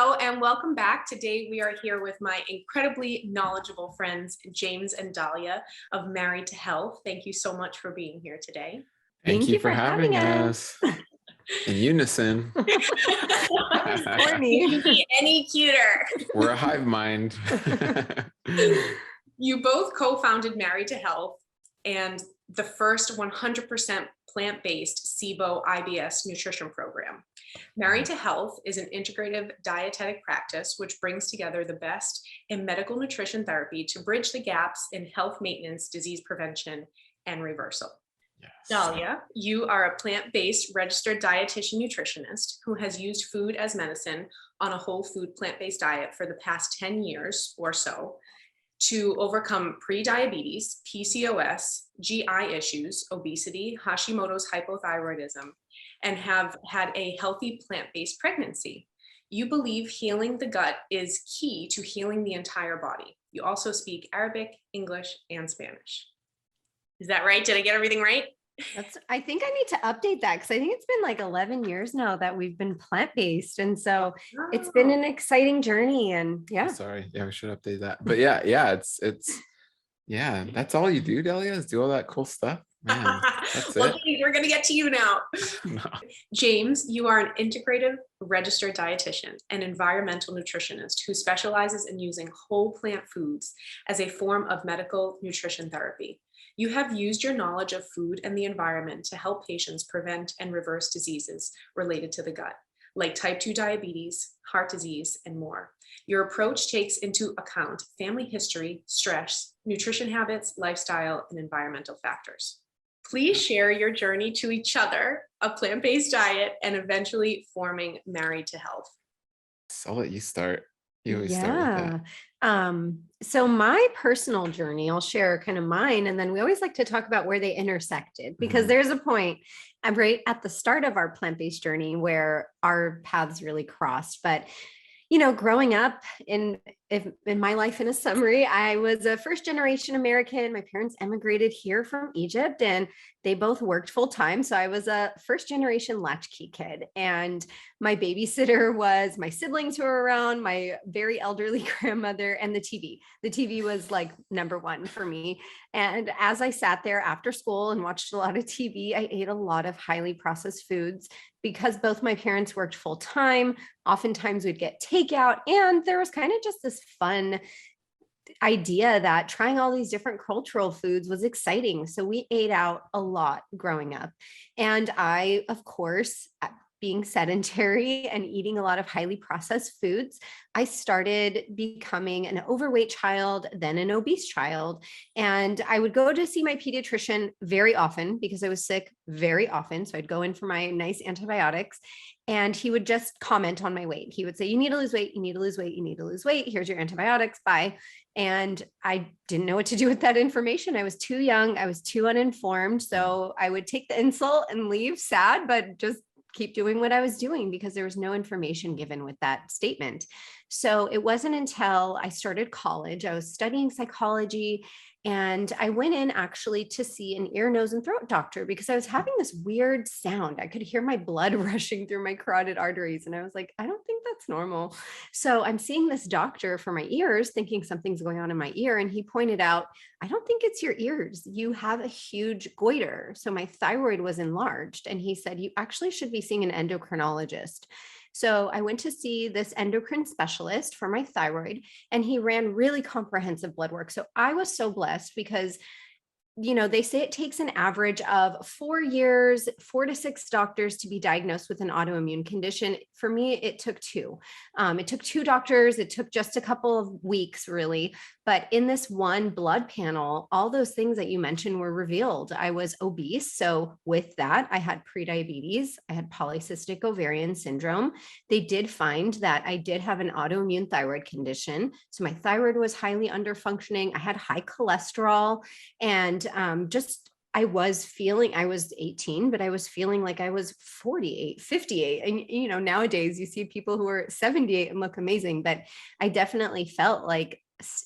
Hello and welcome back. Today we are here with my incredibly knowledgeable friends, James and Dahlia of Married to Health. Thank you so much for being here today. Thank you for having us. In unison. Any cuter. We're a hive mind. You both co-founded Married to Health and the first 100% plant-based SIBO IBS nutrition program. Married to Health is an integrative dietetic practice which brings together the best in medical nutrition therapy to bridge the gaps in health maintenance, disease prevention, and reversal. Yes. Dahlia, you are a plant-based registered dietitian nutritionist who has used food as medicine on a whole food plant-based diet for the past 10 years or so to overcome pre-diabetes, PCOS, GI issues, obesity, Hashimoto's hypothyroidism, and have had a healthy plant-based pregnancy. You believe healing the gut is key to healing the entire body. You also speak Arabic, English, and Spanish. Is that right? Did I get everything right? I think I need to update that because I think it's been like 11 years now that we've been plant-based. And so it's been an exciting journey and yeah. Sorry. Yeah, we should update that. But yeah, that's all you do, Dahlia, is do all that cool stuff. Man, that's well, it. James, we're going to get to you now. No. James, you are an integrative registered dietitian and environmental nutritionist who specializes in using whole plant foods as a form of medical nutrition therapy. You have used your knowledge of food and the environment to help patients prevent and reverse diseases related to the gut, like type 2 diabetes, heart disease, and more. Your approach takes into account family history, stress, nutrition habits, lifestyle, and environmental factors. Please share your journey to each other, a plant-based diet, and eventually forming Married to Health. So I'll let you start. You always start with that. So my personal journey, I'll share kind of mine. And then we always like to talk about where they intersected because there's a point right at the start of our plant-based journey where our paths really crossed. But, you know, growing up in my life in a summary, I was a first generation American. My parents emigrated here from Egypt and they both worked full time. So I was a first generation latchkey kid. And my babysitter was my siblings who were around, my very elderly grandmother, and the TV. The TV was like number one for me. And as I sat there after school and watched a lot of TV, I ate a lot of highly processed foods because both my parents worked full time. Oftentimes we'd get takeout and there was kind of just this fun idea that trying all these different cultural foods was exciting. So we ate out a lot growing up. And I, of course, being sedentary and eating a lot of highly processed foods, I started becoming an overweight child, then an obese child. And I would go to see my pediatrician very often because I was sick very often. So I'd go in for my nice antibiotics and he would just comment on my weight. He would say, you need to lose weight, you need to lose weight, you need to lose weight. Here's your antibiotics, bye. And I didn't know what to do with that information. I was too young. I was too uninformed. So I would take the insult and leave sad, but just keep doing what I was doing because there was no information given with that statement. So it wasn't until I started college, I was studying psychology, and I went in actually to see an ear, nose, and throat doctor because I was having this weird sound. I could hear my blood rushing through my carotid arteries. And I was like, I don't think that's normal. So I'm seeing this doctor for my ears, thinking something's going on in my ear. And he pointed out, I don't think it's your ears. You have a huge goiter. So my thyroid was enlarged. And he said, you actually should be seeing an endocrinologist. So I went to see this endocrine specialist for my thyroid, and he ran really comprehensive blood work. So I was so blessed because, you know, they say it takes an average of 4 years, 4 to 6 doctors to be diagnosed with an autoimmune condition. For me, it took 2. It took 2 doctors. It took just a couple of weeks, really. But in this one blood panel, all those things that you mentioned were revealed. I was obese. So with that, I had prediabetes. I had polycystic ovarian syndrome. They did find that I did have an autoimmune thyroid condition. So my thyroid was highly underfunctioning. I had high cholesterol and I was 18, but I was feeling like I was 48, 58. And, you know, nowadays you see people who are 78 and look amazing, but I definitely felt like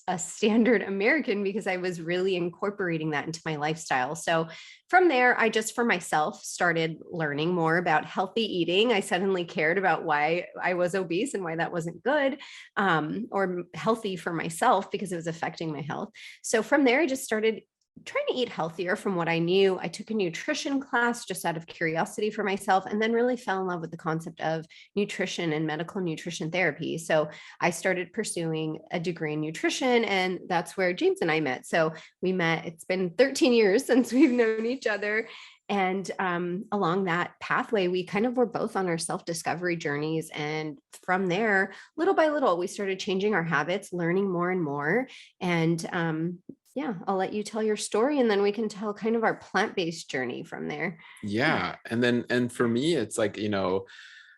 a standard American because I was really incorporating that into my lifestyle. So from there, I just for myself started learning more about healthy eating. I suddenly cared about why I was obese and why that wasn't good, or healthy for myself because it was affecting my health. So from there, I just started trying to eat healthier from what I knew. I took a nutrition class just out of curiosity for myself, and then really fell in love with the concept of nutrition and medical nutrition therapy. So I started pursuing a degree in nutrition, and that's where James and I met. So we met, it's been 13 years since we've known each other. And along that pathway, we kind of were both on our self-discovery journeys. And from there, little by little, we started changing our habits, learning more and more. And yeah, I'll let you tell your story and then we can tell kind of our plant-based journey from there. Yeah. And for me, it's like,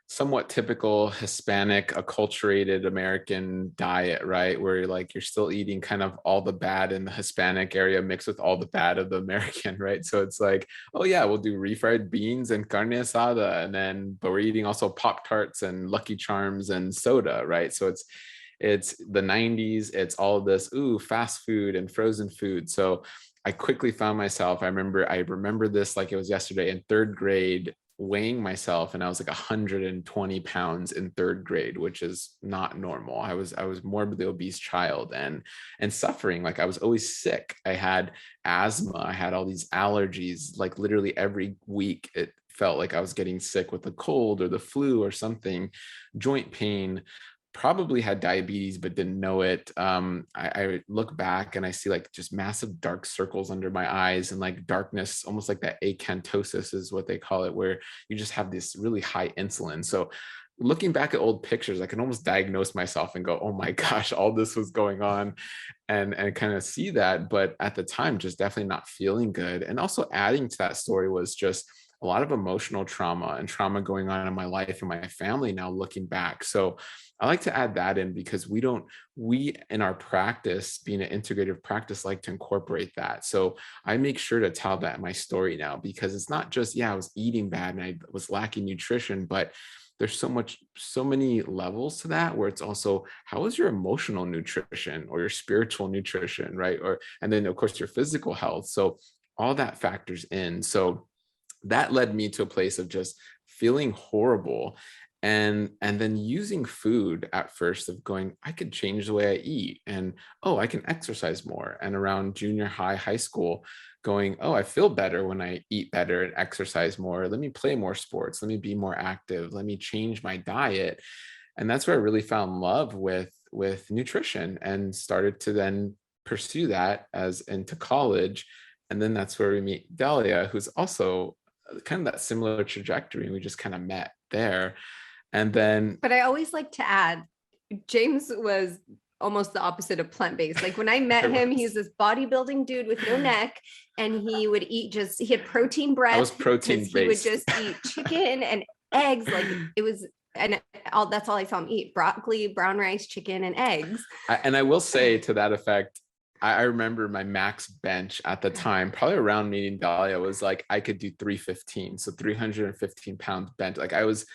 somewhat typical Hispanic, acculturated American diet, right? Where you're still eating kind of all the bad in the Hispanic area mixed with all the bad of the American, right? So it's like, oh yeah, we'll do refried beans and carne asada, but we're eating also Pop-Tarts and Lucky Charms and soda, right? So it's the 90s, it's all of this, fast food and frozen food. So I quickly found myself, I remember this like it was yesterday, in third grade, weighing myself, and I was like 120 pounds in third grade, which is not normal. I was morbidly obese child and suffering. Like I was always sick. I had asthma. I had all these allergies. Like literally every week, it felt like I was getting sick with the cold or the flu or something. Joint pain. Probably had diabetes, but didn't know it. I look back and I see like just massive dark circles under my eyes and like darkness, almost like that acanthosis is what they call it, where you just have this really high insulin. So looking back at old pictures, I can almost diagnose myself and go, oh my gosh, all this was going on, and kind of see that. But at the time, just definitely not feeling good. And also adding to that story was just a lot of emotional trauma and trauma going on in my life and my family now looking back. So I like to add that in because we in our practice, being an integrative practice, like to incorporate that. So I make sure to tell that in my story now, because it's not just, I was eating bad and I was lacking nutrition, but there's so many levels to that, where it's also, how is your emotional nutrition or your spiritual nutrition, right? And then of course your physical health. So all that factors in. So that led me to a place of just feeling horrible, and then using food at first, of going, I could change the way I eat, and I can exercise more. And around junior high school, going, I feel better when I eat better and exercise more. Let me play more sports. Let me be more active. Let me change my diet. And that's where I really found love with nutrition, and started to then pursue that as into college. And then that's where we meet Dahlia, who's also kind of that similar trajectory, and we just kind of met there. And then, but I always like to add, James was almost the opposite of plant-based. Like when I met him, he's this bodybuilding dude with no neck, and he would eat he had protein breath. I was protein based. He would just eat chicken and eggs. Like it was, and that's all I saw him eat: broccoli, brown rice, chicken, and eggs. And I will say to that effect, I remember my max bench at the time, probably around meeting Dahlia, was like, I could do 315. So 315 pounds bench. Like I was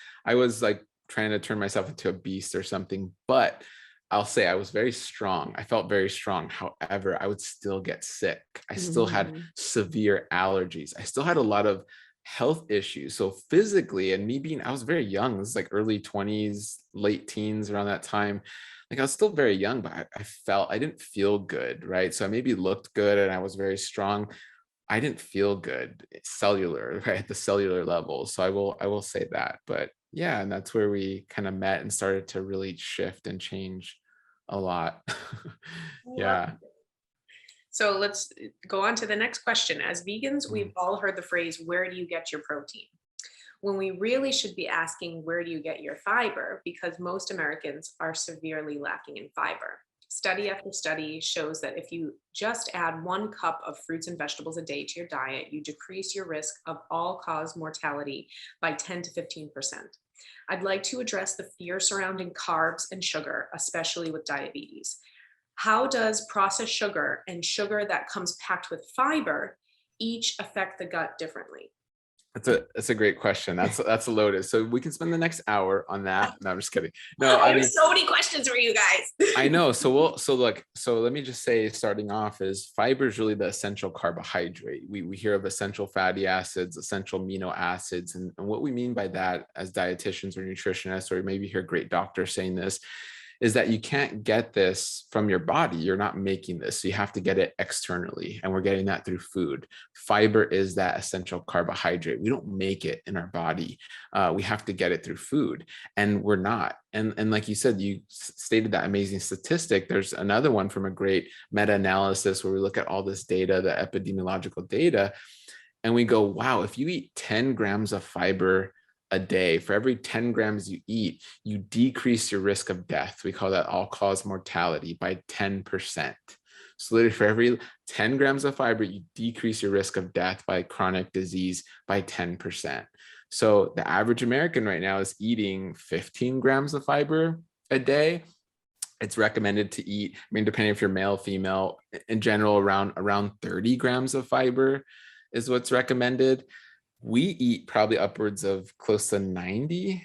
like trying to turn myself into a beast or something, but I'll say I was very strong. I felt very strong. However, I would still get sick. I still had severe allergies. I still had a lot of health issues. So physically, and I was very young. This is like early 20s, late teens, around that time. Like I was still very young, but I didn't feel good, right? So I maybe looked good and I was very strong. I didn't feel good cellular, right? At the cellular level. So I will say that. But yeah, and that's where we kind of met and started to really shift and change a lot. Yeah. So let's go on to the next question. As vegans, we've all heard the phrase, where do you get your protein? When we really should be asking, where do you get your fiber? Because most Americans are severely lacking in fiber. Study after study shows that if you just add 1 cup of fruits and vegetables a day to your diet, you decrease your risk of all-cause mortality by 10 to 15%. I'd like to address the fear surrounding carbs and sugar, especially with diabetes. How does processed sugar and sugar that comes packed with fiber each affect the gut differently? That's a great question. That's loaded. So we can spend the next hour on that. No, I'm just kidding. No, I I have mean, so many questions for you guys. I know. So let me just say, starting off, is fiber is really the essential carbohydrate. We hear of essential fatty acids, essential amino acids. And what we mean by that as dietitians or nutritionists, or maybe hear great doctors saying this, is that you can't get this from your body. You're not making this. So you have to get it externally. And we're getting that through food. Fiber is that essential carbohydrate. We don't make it in our body. We have to get it through food. And we're not. And like you said, you stated that amazing statistic. There's another one from a great meta-analysis where we look at all this data, the epidemiological data, and we go, wow, if you eat 10 grams of fiber a day, for every 10 grams you eat, you decrease your risk of death. We call that all-cause mortality by 10%. So literally for every 10 grams of fiber, you decrease your risk of death by chronic disease by 10%. So the average American right now is eating 15 grams of fiber a day. It's recommended to eat, I mean, depending if you're male, female, in general, around 30 grams of fiber is what's recommended. We eat probably upwards of close to 90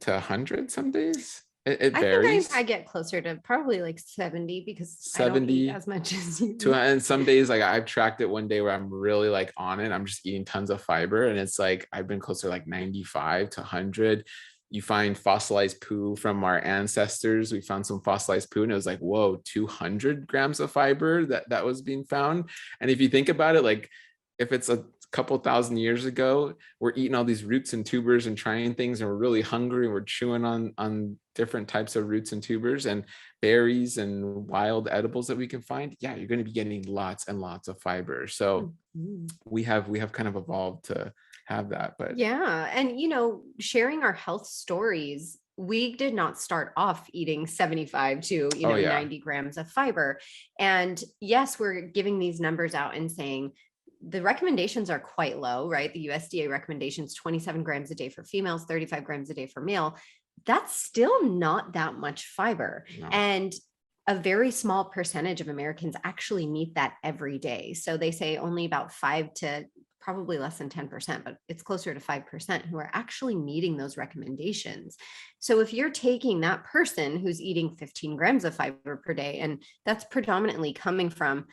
to 100 some days. It varies. I think I get closer to probably like 70 because 70 I don't eat as much as you do. And some days, like I've tracked it one day where I'm really like on it. I'm just eating tons of fiber. And it's like, I've been closer to like 95 to 100. You find fossilized poo from our ancestors. We found some fossilized poo and it was like, whoa, 200 grams of fiber that was being found. And if you think about it, like if it's a couple thousand years ago, we're eating all these roots and tubers and trying things, and we're really hungry and we're chewing on different types of roots and tubers and berries and wild edibles that we can find. Yeah, you're going to be getting lots and lots of fiber. So we have kind of evolved to have that. But yeah, and sharing our health stories, we did not start off eating 75 to 90 grams of fiber. And yes, we're giving these numbers out and saying the recommendations are quite low, right? The USDA recommendations 27 grams a day for females, 35 grams a day for male. That's still not that much fiber. No. And a very small percentage of Americans actually meet that every day. So they say only about 5 to probably less than 10%, but it's closer to 5% who are actually meeting those recommendations. So if you're taking that person who's eating 15 grams of fiber per day, and that's predominantly coming from,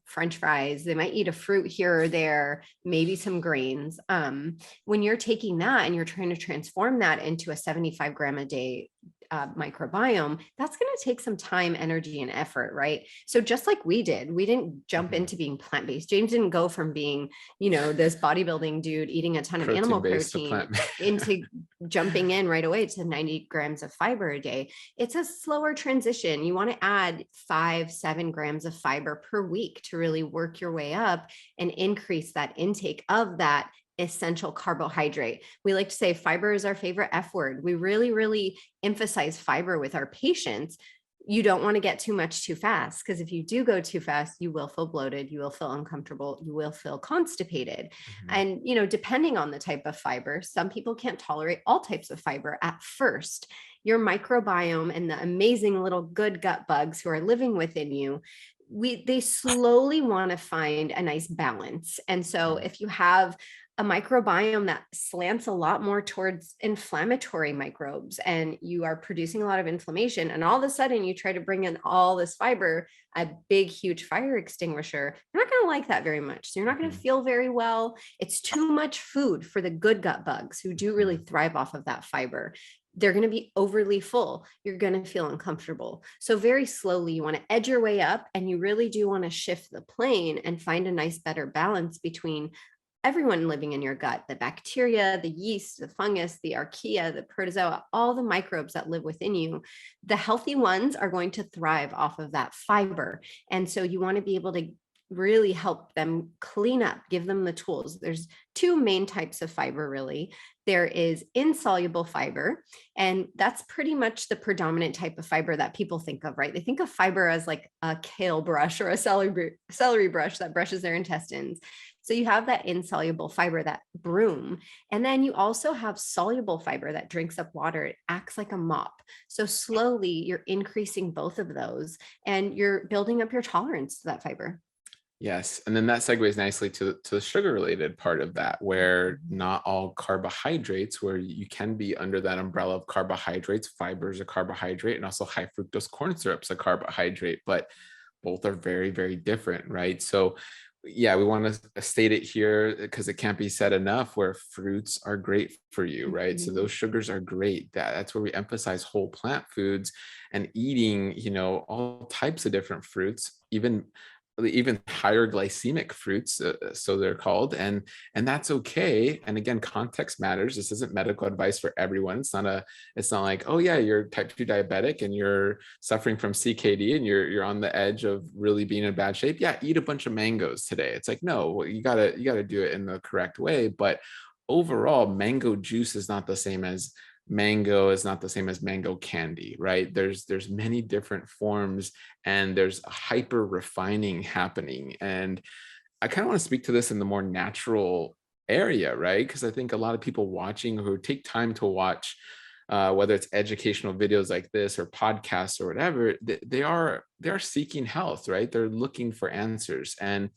French fries, they might eat a fruit here or there, maybe some grains. When you're taking that and you're trying to transform that into a 75 gram a day microbiome, that's going to take some time, energy, and effort, right? So just like we didn't jump into being plant-based. James didn't go from being, this bodybuilding dude eating a ton of animal protein into jumping in right away to 90 grams of fiber a day. It's a slower transition. You want to add 5-7 grams of fiber per week to really work your way up and increase that intake of that essential carbohydrate. We like to say fiber is our favorite F word. We really, really emphasize fiber with our patients. You don't want to get too much too fast, because if you do go too fast, you will feel bloated, you will feel uncomfortable, you will feel constipated. And, depending on the type of fiber, some people can't tolerate all types of fiber at first. Your microbiome and the amazing little good gut bugs who are living within you, they slowly want to find a nice balance. And so if you have a microbiome that slants a lot more towards inflammatory microbes and you are producing a lot of inflammation, and all of a sudden you try to bring in all this fiber, a big, huge fire extinguisher, you're not going to like that very much. So you're not going to feel very well. It's too much food for the good gut bugs who do really thrive off of that fiber. They're going to be overly full. You're going to feel uncomfortable. So very slowly, you want to edge your way up, and you really do want to shift the plane and find a nice, better balance between everyone living in your gut, the bacteria, the yeast, the fungus, the archaea, the protozoa, all the microbes that live within you. The healthy ones are going to thrive off of that fiber. And so you want to be able to really help them clean up, give them the tools. There's two main types of fiber, really. There is insoluble fiber, and that's pretty much the predominant type of fiber that people think of, right? They think of fiber as like a kale brush or a celery brush that brushes their intestines. So you have that insoluble fiber, that broom. And then you also have soluble fiber that drinks up water. It acts like a mop. So slowly you're increasing both of those and you're building up your tolerance to that fiber. Yes. And then that segues nicely to the sugar related part of that, where not all carbohydrates, where you can be under that umbrella of carbohydrates, fiber is a carbohydrate, and also high fructose corn syrup is a carbohydrate, but both are very, very different, right? So yeah, we want to state it here because it can't be said enough, where fruits are great for you, right? So those sugars are great. That's where we emphasize whole plant foods and eating, all types of different fruits, even higher glycemic fruits, so they're called, and that's okay. And again, context matters. This isn't medical advice for everyone. It's not like, oh yeah, you're type 2 diabetic and you're suffering from CKD and you're on the edge of really being in bad shape. Yeah, eat a bunch of mangoes today. It's like, no, you gotta do it in the correct way. But overall, mango juice is not the same as mango candy, right? There's many different forms, and there's a hyper refining happening. And I kind of want to speak to this in the more natural area, right? Because I think a lot of people watching who take time to watch, whether it's educational videos like this or podcasts or whatever, they are seeking health, right? They're looking for answers. And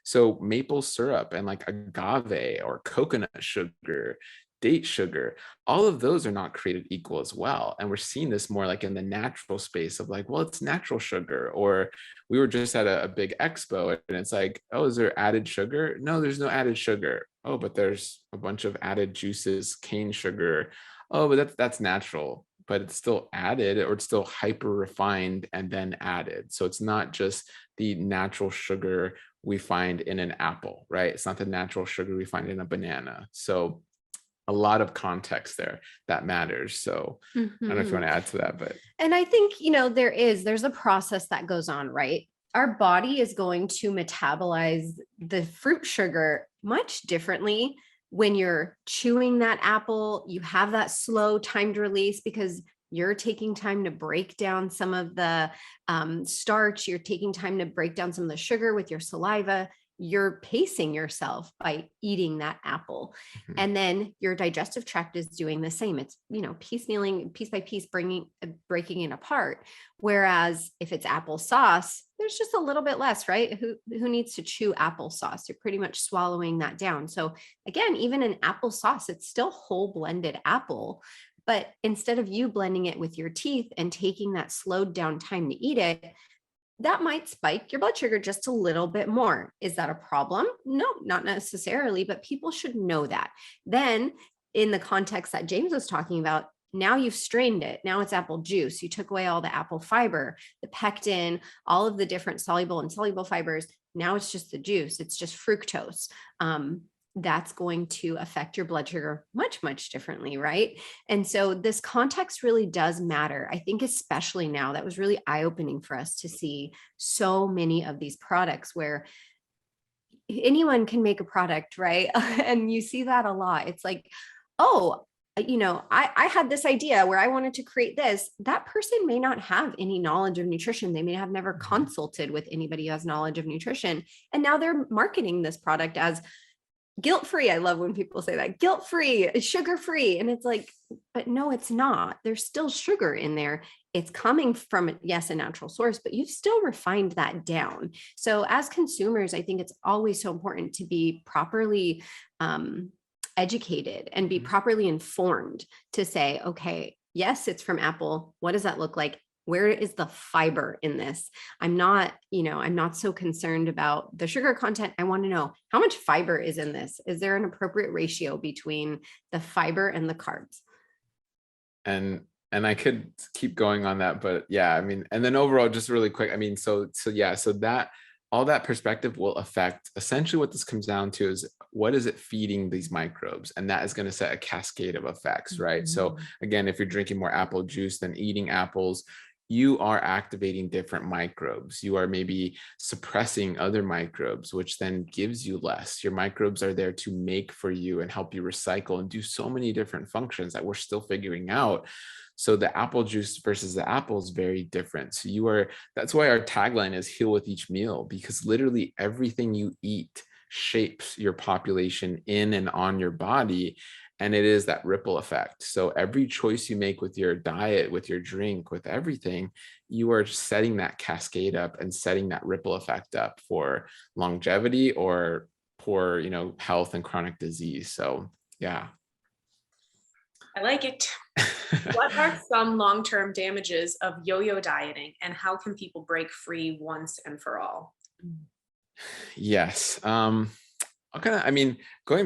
so maple syrup and like agave or coconut sugar, date sugar, all of those are not created equal as well. And we're seeing this more like in the natural space of like, well, it's natural sugar. Or we were just at a big expo and it's like, oh, is there added sugar? No, there's no added sugar. Oh, but there's a bunch of added juices, cane sugar. Oh, but that's natural, but it's still added, or it's still hyper refined and then added. So it's not just the natural sugar we find in an apple, right? It's not the natural sugar we find in a banana. So a lot of context there that matters. So I don't know if you want to add to that, but. And I think, there's a process that goes on, right? Our body is going to metabolize the fruit sugar much differently when you're chewing that apple. You have that slow timed release because you're taking time to break down some of the starch. You're taking time to break down some of the sugar with your saliva. You're pacing yourself by eating that apple. And then your digestive tract is doing the same. It's, piecemealing, piece by piece, breaking it apart. Whereas if it's applesauce, there's just a little bit less, right? Who needs to chew applesauce? You're pretty much swallowing that down. So again, even in applesauce, it's still whole blended apple. But instead of you blending it with your teeth and taking that slowed down time to eat it, that might spike your blood sugar just a little bit more. Is that a problem? No, not necessarily, but people should know that. Then in the context that James was talking about, now you've strained it. Now it's apple juice. You took away all the apple fiber, the pectin, all of the different soluble and insoluble fibers. Now it's just the juice. It's just fructose. That's going to affect your blood sugar much, much differently, right? And so this context really does matter. I think especially now, that was really eye-opening for us to see so many of these products where anyone can make a product, right? And you see that a lot. It's like, oh, I had this idea where I wanted to create this. That person may not have any knowledge of nutrition. They may have never consulted with anybody who has knowledge of nutrition. And now they're marketing this product as guilt-free. I love when people say that, guilt-free, sugar-free. And it's like, but no, it's not. There's still sugar in there. It's coming from, yes, a natural source, but you've still refined that down. So as consumers, I think it's always so important to be properly educated and be properly informed to say, okay, yes, it's from apple. What does that look like? Where is the fiber in this? I'm not so concerned about the sugar content. I want to know how much fiber is in this. Is there an appropriate ratio between the fiber and the carbs? And I could keep going on that, but yeah, I mean, and then overall, just really quick, I mean, so that all that perspective will affect essentially what this comes down to is what is it feeding these microbes? And that is going to set a cascade of effects, right? So again, if you're drinking more apple juice than eating apples, you are activating different microbes. You are maybe suppressing other microbes, which then gives you less. Your microbes are there to make for you and help you recycle and do so many different functions that we're still figuring out. So the apple juice versus the apple is very different. So that's why our tagline is heal with each meal, because literally everything you eat shapes your population in and on your body. And it is that ripple effect. So every choice you make with your diet, with your drink, with everything, you are setting that cascade up and setting that ripple effect up for longevity or poor, health and chronic disease. So yeah. I like it. What are some long-term damages of yo-yo dieting, and how can people break free once and for all? Yes. Going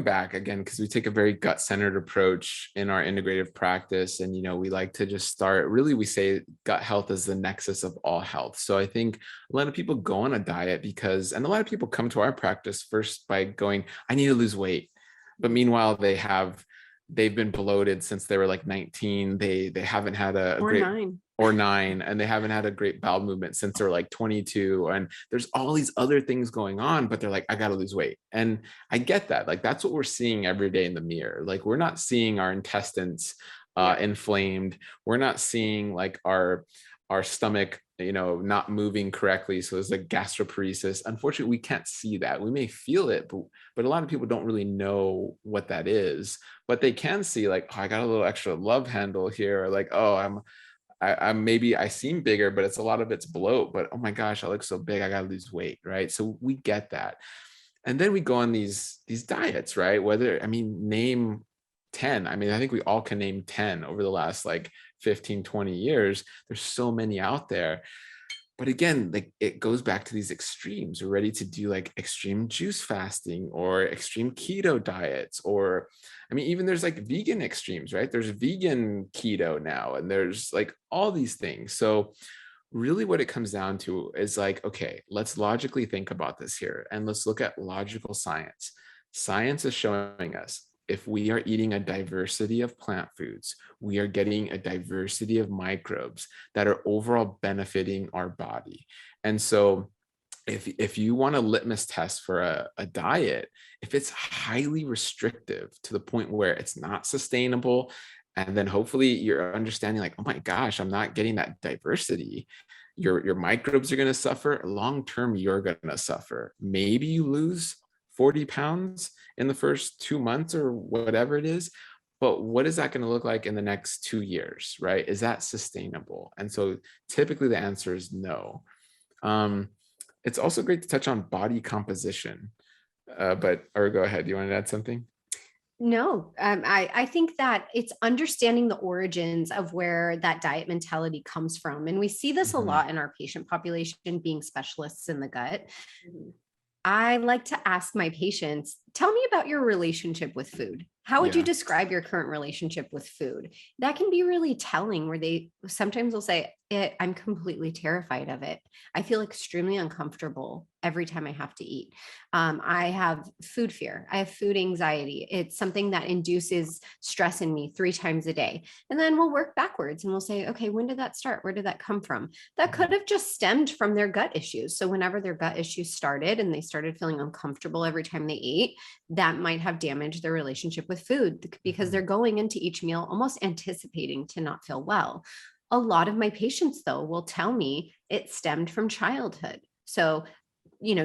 back again, because we take a very gut-centered approach in our integrative practice, and we like to just start, really, we say gut health is the nexus of all health. So I think a lot of people go on a diet and a lot of people come to our practice first by going, I need to lose weight. But meanwhile, they've been bloated since they were like 19. They haven't had a Or great 9. Or 9, and they haven't had a great bowel movement since they're like 22. And there's all these other things going on, but they're like, I got to lose weight. And I get that. Like, that's what we're seeing every day in the mirror. Like, we're not seeing our intestines inflamed. We're not seeing like our stomach, not moving correctly. So there's like gastroparesis. Unfortunately, we can't see that. We may feel it, but a lot of people don't really know what that is. But they can see like, oh, I got a little extra love handle here, or like, oh, maybe I seem bigger, but a lot of it's bloat, but oh my gosh, I look so big, I gotta lose weight, right? So we get that. And then we go on these diets, right? Name 10. I think we all can name 10 over the last like 15, 20 years. There's so many out there. But again, like, it goes back to these extremes. We're ready to do like extreme juice fasting or extreme keto diets, or even there's like vegan extremes, right? There's vegan keto now, and there's like all these things. So really what it comes down to is like, okay, let's logically think about this here, and let's look at logical science. Science is showing us if we are eating a diversity of plant foods, we are getting a diversity of microbes that are overall benefiting our body. And so if you want a litmus test for a diet, if it's highly restrictive to the point where it's not sustainable, and then hopefully you're understanding like, oh my gosh, I'm not getting that diversity, your microbes are going to suffer. Long term, you're going to suffer. Maybe you lose 40 pounds in the first 2 months or whatever it is, but what is that going to look like in the next 2 years, right? Is that sustainable? And so typically the answer is no. It's also great to touch on body composition, or go ahead. You want to add something? No, I think that it's understanding the origins of where that diet mentality comes from. And we see this a lot in our patient population, being specialists in the gut. I like to ask my patients, tell me about your relationship with food. How would you describe your current relationship with food? That can be really telling, where they sometimes will say, I'm completely terrified of it. I feel extremely uncomfortable every time I have to eat. I have food fear. I have food anxiety. It's something that induces stress in me 3 times a day. And then we'll work backwards and we'll say, okay, when did that start? Where did that come from? That could have just stemmed from their gut issues. So whenever their gut issues started and they started feeling uncomfortable every time they ate, that might have damaged their relationship with food, because they're going into each meal almost anticipating to not feel well. A lot of my patients, though, will tell me it stemmed from childhood. So,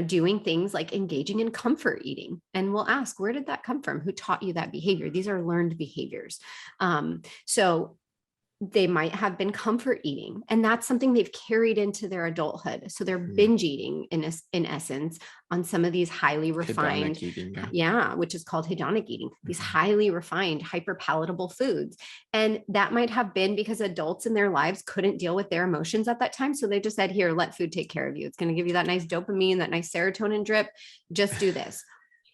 doing things like engaging in comfort eating. And we'll ask, where did that come from? Who taught you that behavior? These are learned behaviors. So they might have been comfort eating, and that's something they've carried into their adulthood. So they're binge eating in essence on some of these highly refined, which is called hedonic eating, these highly refined, hyper palatable foods. And that might have been because adults in their lives couldn't deal with their emotions at that time. So they just said, here, let food take care of you. It's going to give you that nice dopamine, that nice serotonin drip. Just do this.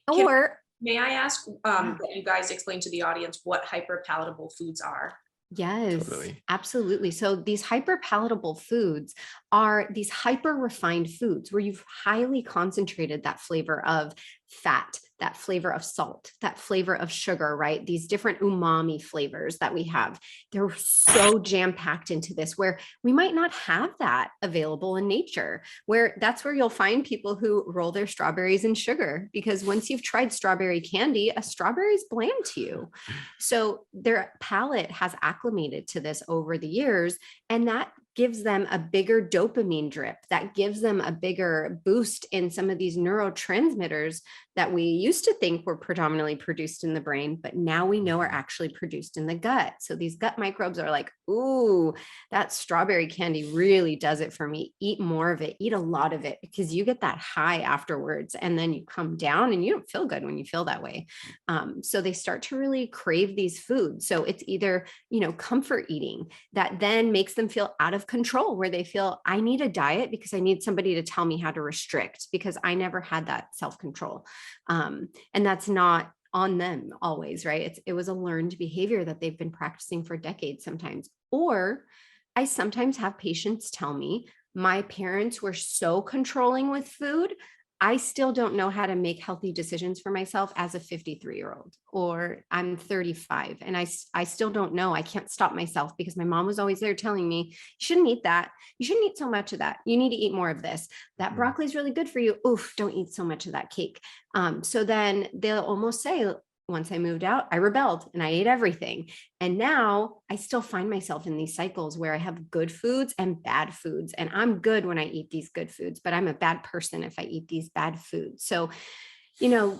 May I ask that you guys explain to the audience what hyper palatable foods are? Yes, totally. Absolutely. So these hyper palatable foods are these hyper refined foods where you've highly concentrated that flavor of fat, that flavor of salt, that flavor of sugar, right? These different umami flavors that we have. They're so jam-packed into this, where we might not have that available in nature, where that's where you'll find people who roll their strawberries in sugar, because once you've tried strawberry candy, a strawberry is bland to you. So their palate has acclimated to this over the years, and that gives them a bigger dopamine drip, that gives them a bigger boost in some of these neurotransmitters that we used to think were predominantly produced in the brain, but now we know are actually produced in the gut. So these gut microbes are like, ooh, that strawberry candy really does it for me. Eat more of it, eat a lot of it, because you get that high afterwards and then you come down and you don't feel good when you feel that way. So they start to really crave these foods. So it's either, comfort eating that then makes them feel out of control, where they feel, I need a diet because I need somebody to tell me how to restrict, because I never had that self-control. And that's not on them always, right? It was a learned behavior that they've been practicing for decades sometimes. Or I sometimes have patients tell me, my parents were so controlling with food, I still don't know how to make healthy decisions for myself as a 53-year-old, or I'm 35 and I still don't know. I can't stop myself because my mom was always there telling me, you shouldn't eat that. You shouldn't eat so much of that. You need to eat more of this. That broccoli is really good for you. Oof, don't eat so much of that cake. So then they'll almost say, once I moved out, I rebelled and I ate everything. And now I still find myself in these cycles where I have good foods and bad foods. And I'm good when I eat these good foods, but I'm a bad person if I eat these bad foods. So,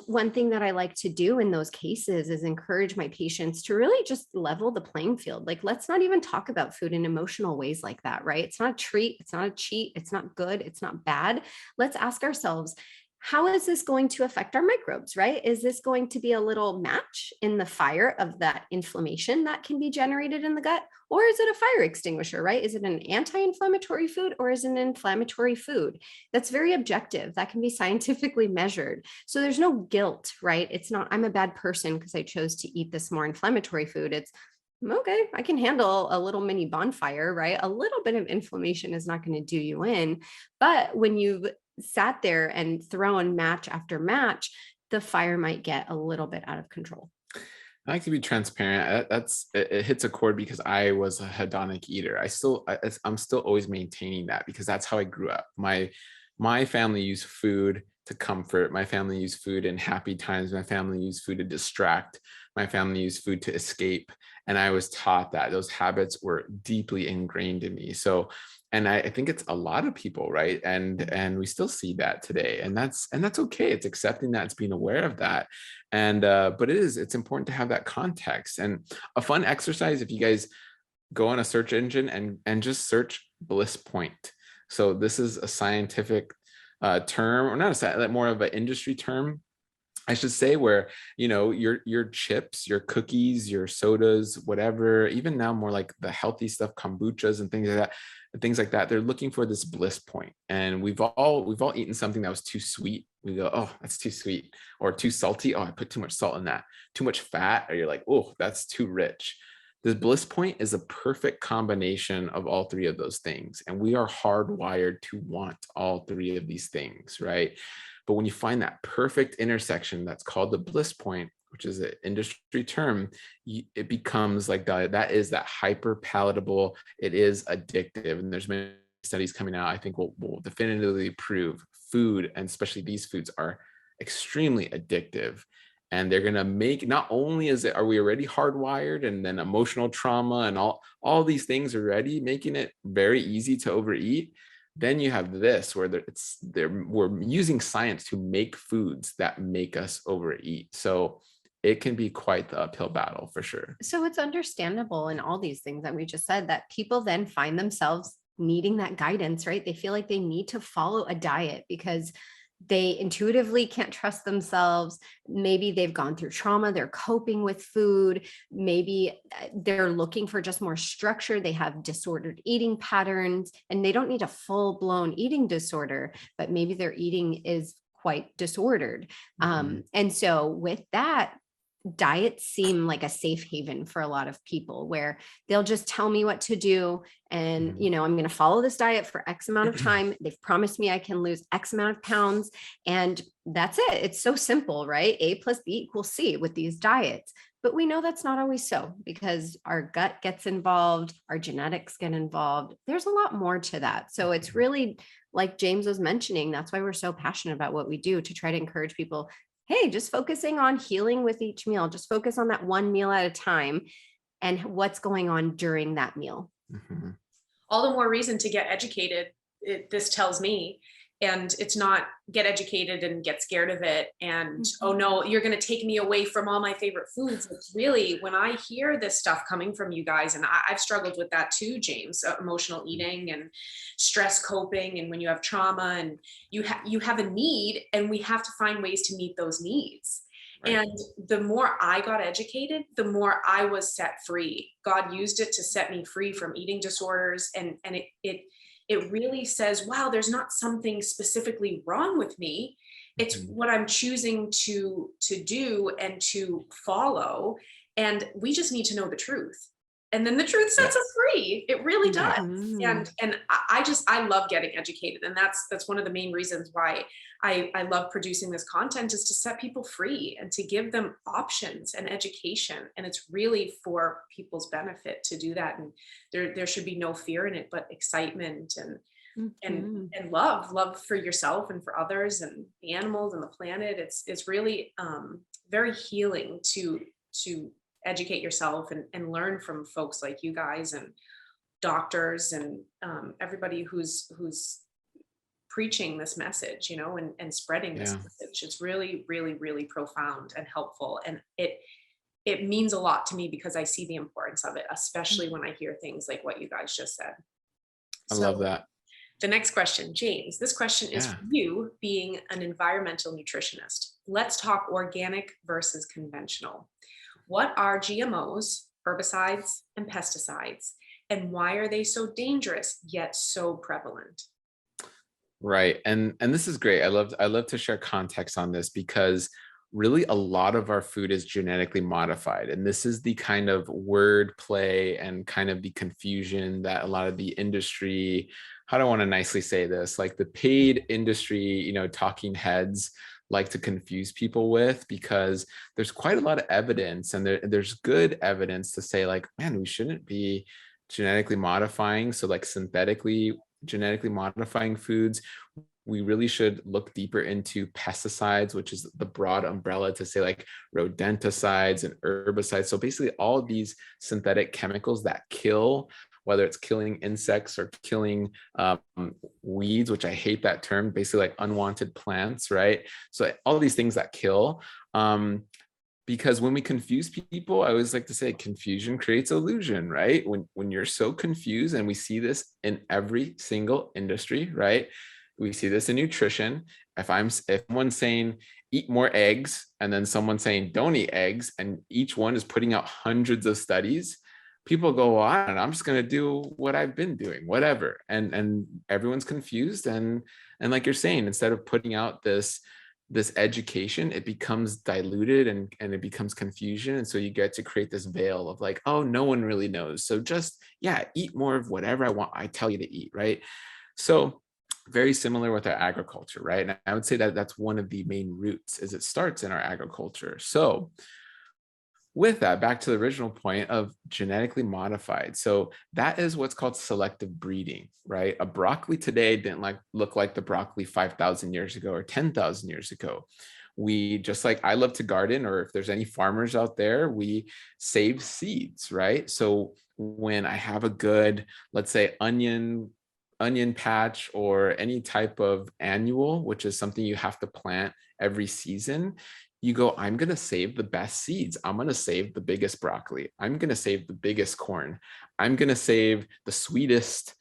one thing that I like to do in those cases is encourage my patients to really just level the playing field. Like, let's not even talk about food in emotional ways like that, right? It's not a treat. It's not a cheat. It's not good. It's not bad. Let's ask ourselves, how is this going to affect our microbes, right? Is this going to be a little match in the fire of that inflammation that can be generated in the gut? Or is it a fire extinguisher, right? Is it an anti-inflammatory food or is it an inflammatory food? That's very objective. That can be scientifically measured. So there's no guilt, right? It's not, I'm a bad person because I chose to eat this more inflammatory food. It's, okay, I can handle a little mini bonfire, right? A little bit of inflammation is not going to do you in. But when you've sat there and thrown match after match, the fire might get a little bit out of control. I like to be transparent. It hits a chord because I was a hedonic eater. I'm still always maintaining that because that's how I grew up. My family used food to comfort. My family used food in happy times. My family used food to distract. My family used food to escape. And I was taught that those habits were deeply ingrained in me. So, and I think it's a lot of people, right? And we still see that today. And that's okay. It's accepting that, it's being aware of that. And but it's important to have that context. And a fun exercise, if you guys go on a search engine and just search bliss point. So this is a scientific term, or not more of an industry term, I should say, where, your chips, your cookies, your sodas, whatever, even now more like the healthy stuff, kombuchas and things like that, they're looking for this bliss point. And we've all eaten something that was too sweet. We go, oh, that's too sweet, or too salty. Oh, I put too much salt in that. Too much fat, or you're like, oh, that's too rich. This bliss point is a perfect combination of all three of those things. And we are hardwired to want all three of these things, right? But when you find that perfect intersection, that's called the bliss point, which is an industry term, it becomes like that is that hyper palatable. It is addictive. And there's many studies coming out, I think will definitively prove food, and especially these foods, are extremely addictive. And they're going to make, not only are we already hardwired, and then emotional trauma and all these things already making it very easy to overeat. Then you have this where we're using science to make foods that make us overeat. So it can be quite the uphill battle for sure. So it's understandable in all these things that we just said that people then find themselves needing that guidance, right? They feel like they need to follow a diet because they intuitively can't trust themselves. Maybe they've gone through trauma. They're coping with food. Maybe they're looking for just more structure. They have disordered eating patterns, and they don't need a full-blown eating disorder, but maybe their eating is quite disordered. And so with that, diets seem like a safe haven for a lot of people, where they'll just tell me what to do. And, I'm going to follow this diet for X amount of time. They've promised me I can lose X amount of pounds. And that's it. It's so simple, right? A plus B equals C with these diets. But we know that's not always so, because our gut gets involved, our genetics get involved. There's a lot more to that. So it's really, like James was mentioning, that's why we're so passionate about what we do, to try to encourage people, hey, just focusing on healing with each meal, just focus on that one meal at a time and what's going on during that meal. all the more reason to get educated. This tells me, and it's not get educated and get scared of it. And, oh no, you're going to take me away from all my favorite foods. It's really, when I hear this stuff coming from you guys, and I've struggled with that too, James, emotional eating and stress coping. And when you have trauma and you have a need, and we have to find ways to meet those needs. Right. And the more I got educated, the more I was set free. God used it to set me free from eating disorders. And it really says, wow, there's not something specifically wrong with me. It's what I'm choosing to do and to follow. And we just need to know the truth. And then the truth sets us free. It really does. And I love getting educated. And that's one of the main reasons why I love producing this content, is to set people free and to give them options and education. And it's really for people's benefit to do that. And there should be no fear in it, but excitement and love for yourself and for others and the animals and the planet. It's really very healing to educate yourself and learn from folks like you guys and doctors and everybody who's preaching this message, and spreading this message. It's really, really, really profound and helpful. And it means a lot to me because I see the importance of it, especially when I hear things like what you guys just said. I love that. The next question, James, this question is for you, being an environmental nutritionist. Let's talk organic versus conventional. What are GMOs, herbicides, and pesticides, and why are they so dangerous yet so prevalent? Right. And this is great. I love to share context on this, because really a lot of our food is genetically modified. And this is the kind of word play and kind of the confusion that a lot of the industry, how do I want to nicely say this, like the paid industry, talking heads like to confuse people with, because there's quite a lot of evidence, and there's good evidence to say, like, man, we shouldn't be genetically modifying. So like synthetically genetically modifying foods. We really should look deeper into pesticides, which is the broad umbrella to say like rodenticides and herbicides. So basically all of these synthetic chemicals that kill, whether it's killing insects or killing weeds, which I hate that term, basically like unwanted plants, right? So all these things that kill, because when we confuse people, I always like to say confusion creates illusion, right? When you're so confused, and we see this in every single industry, right? We see this in nutrition. If someone's saying eat more eggs, and then someone saying don't eat eggs, and each one is putting out hundreds of studies, people go, well, I'm just going to do what I've been doing, whatever. And everyone's confused. And like you're saying, instead of putting out this education, it becomes diluted and it becomes confusion. And so you get to create this veil of like, oh, no one really knows. So just, eat more of whatever I tell you to eat, right? So very similar with our agriculture, right? And I would say that that's one of the main roots, is it starts in our agriculture. So with that, back to the original point of genetically modified. So that is what's called selective breeding, right? A broccoli today didn't look like the broccoli 5,000 years ago or 10,000 years ago. We, just like I love to garden, or if there's any farmers out there, we save seeds, right? So when I have a good, let's say onion patch, or any type of annual, which is something you have to plant every season, you go, I'm going to save the best seeds. I'm going to save the biggest broccoli. I'm going to save the biggest corn. I'm going to save the sweetest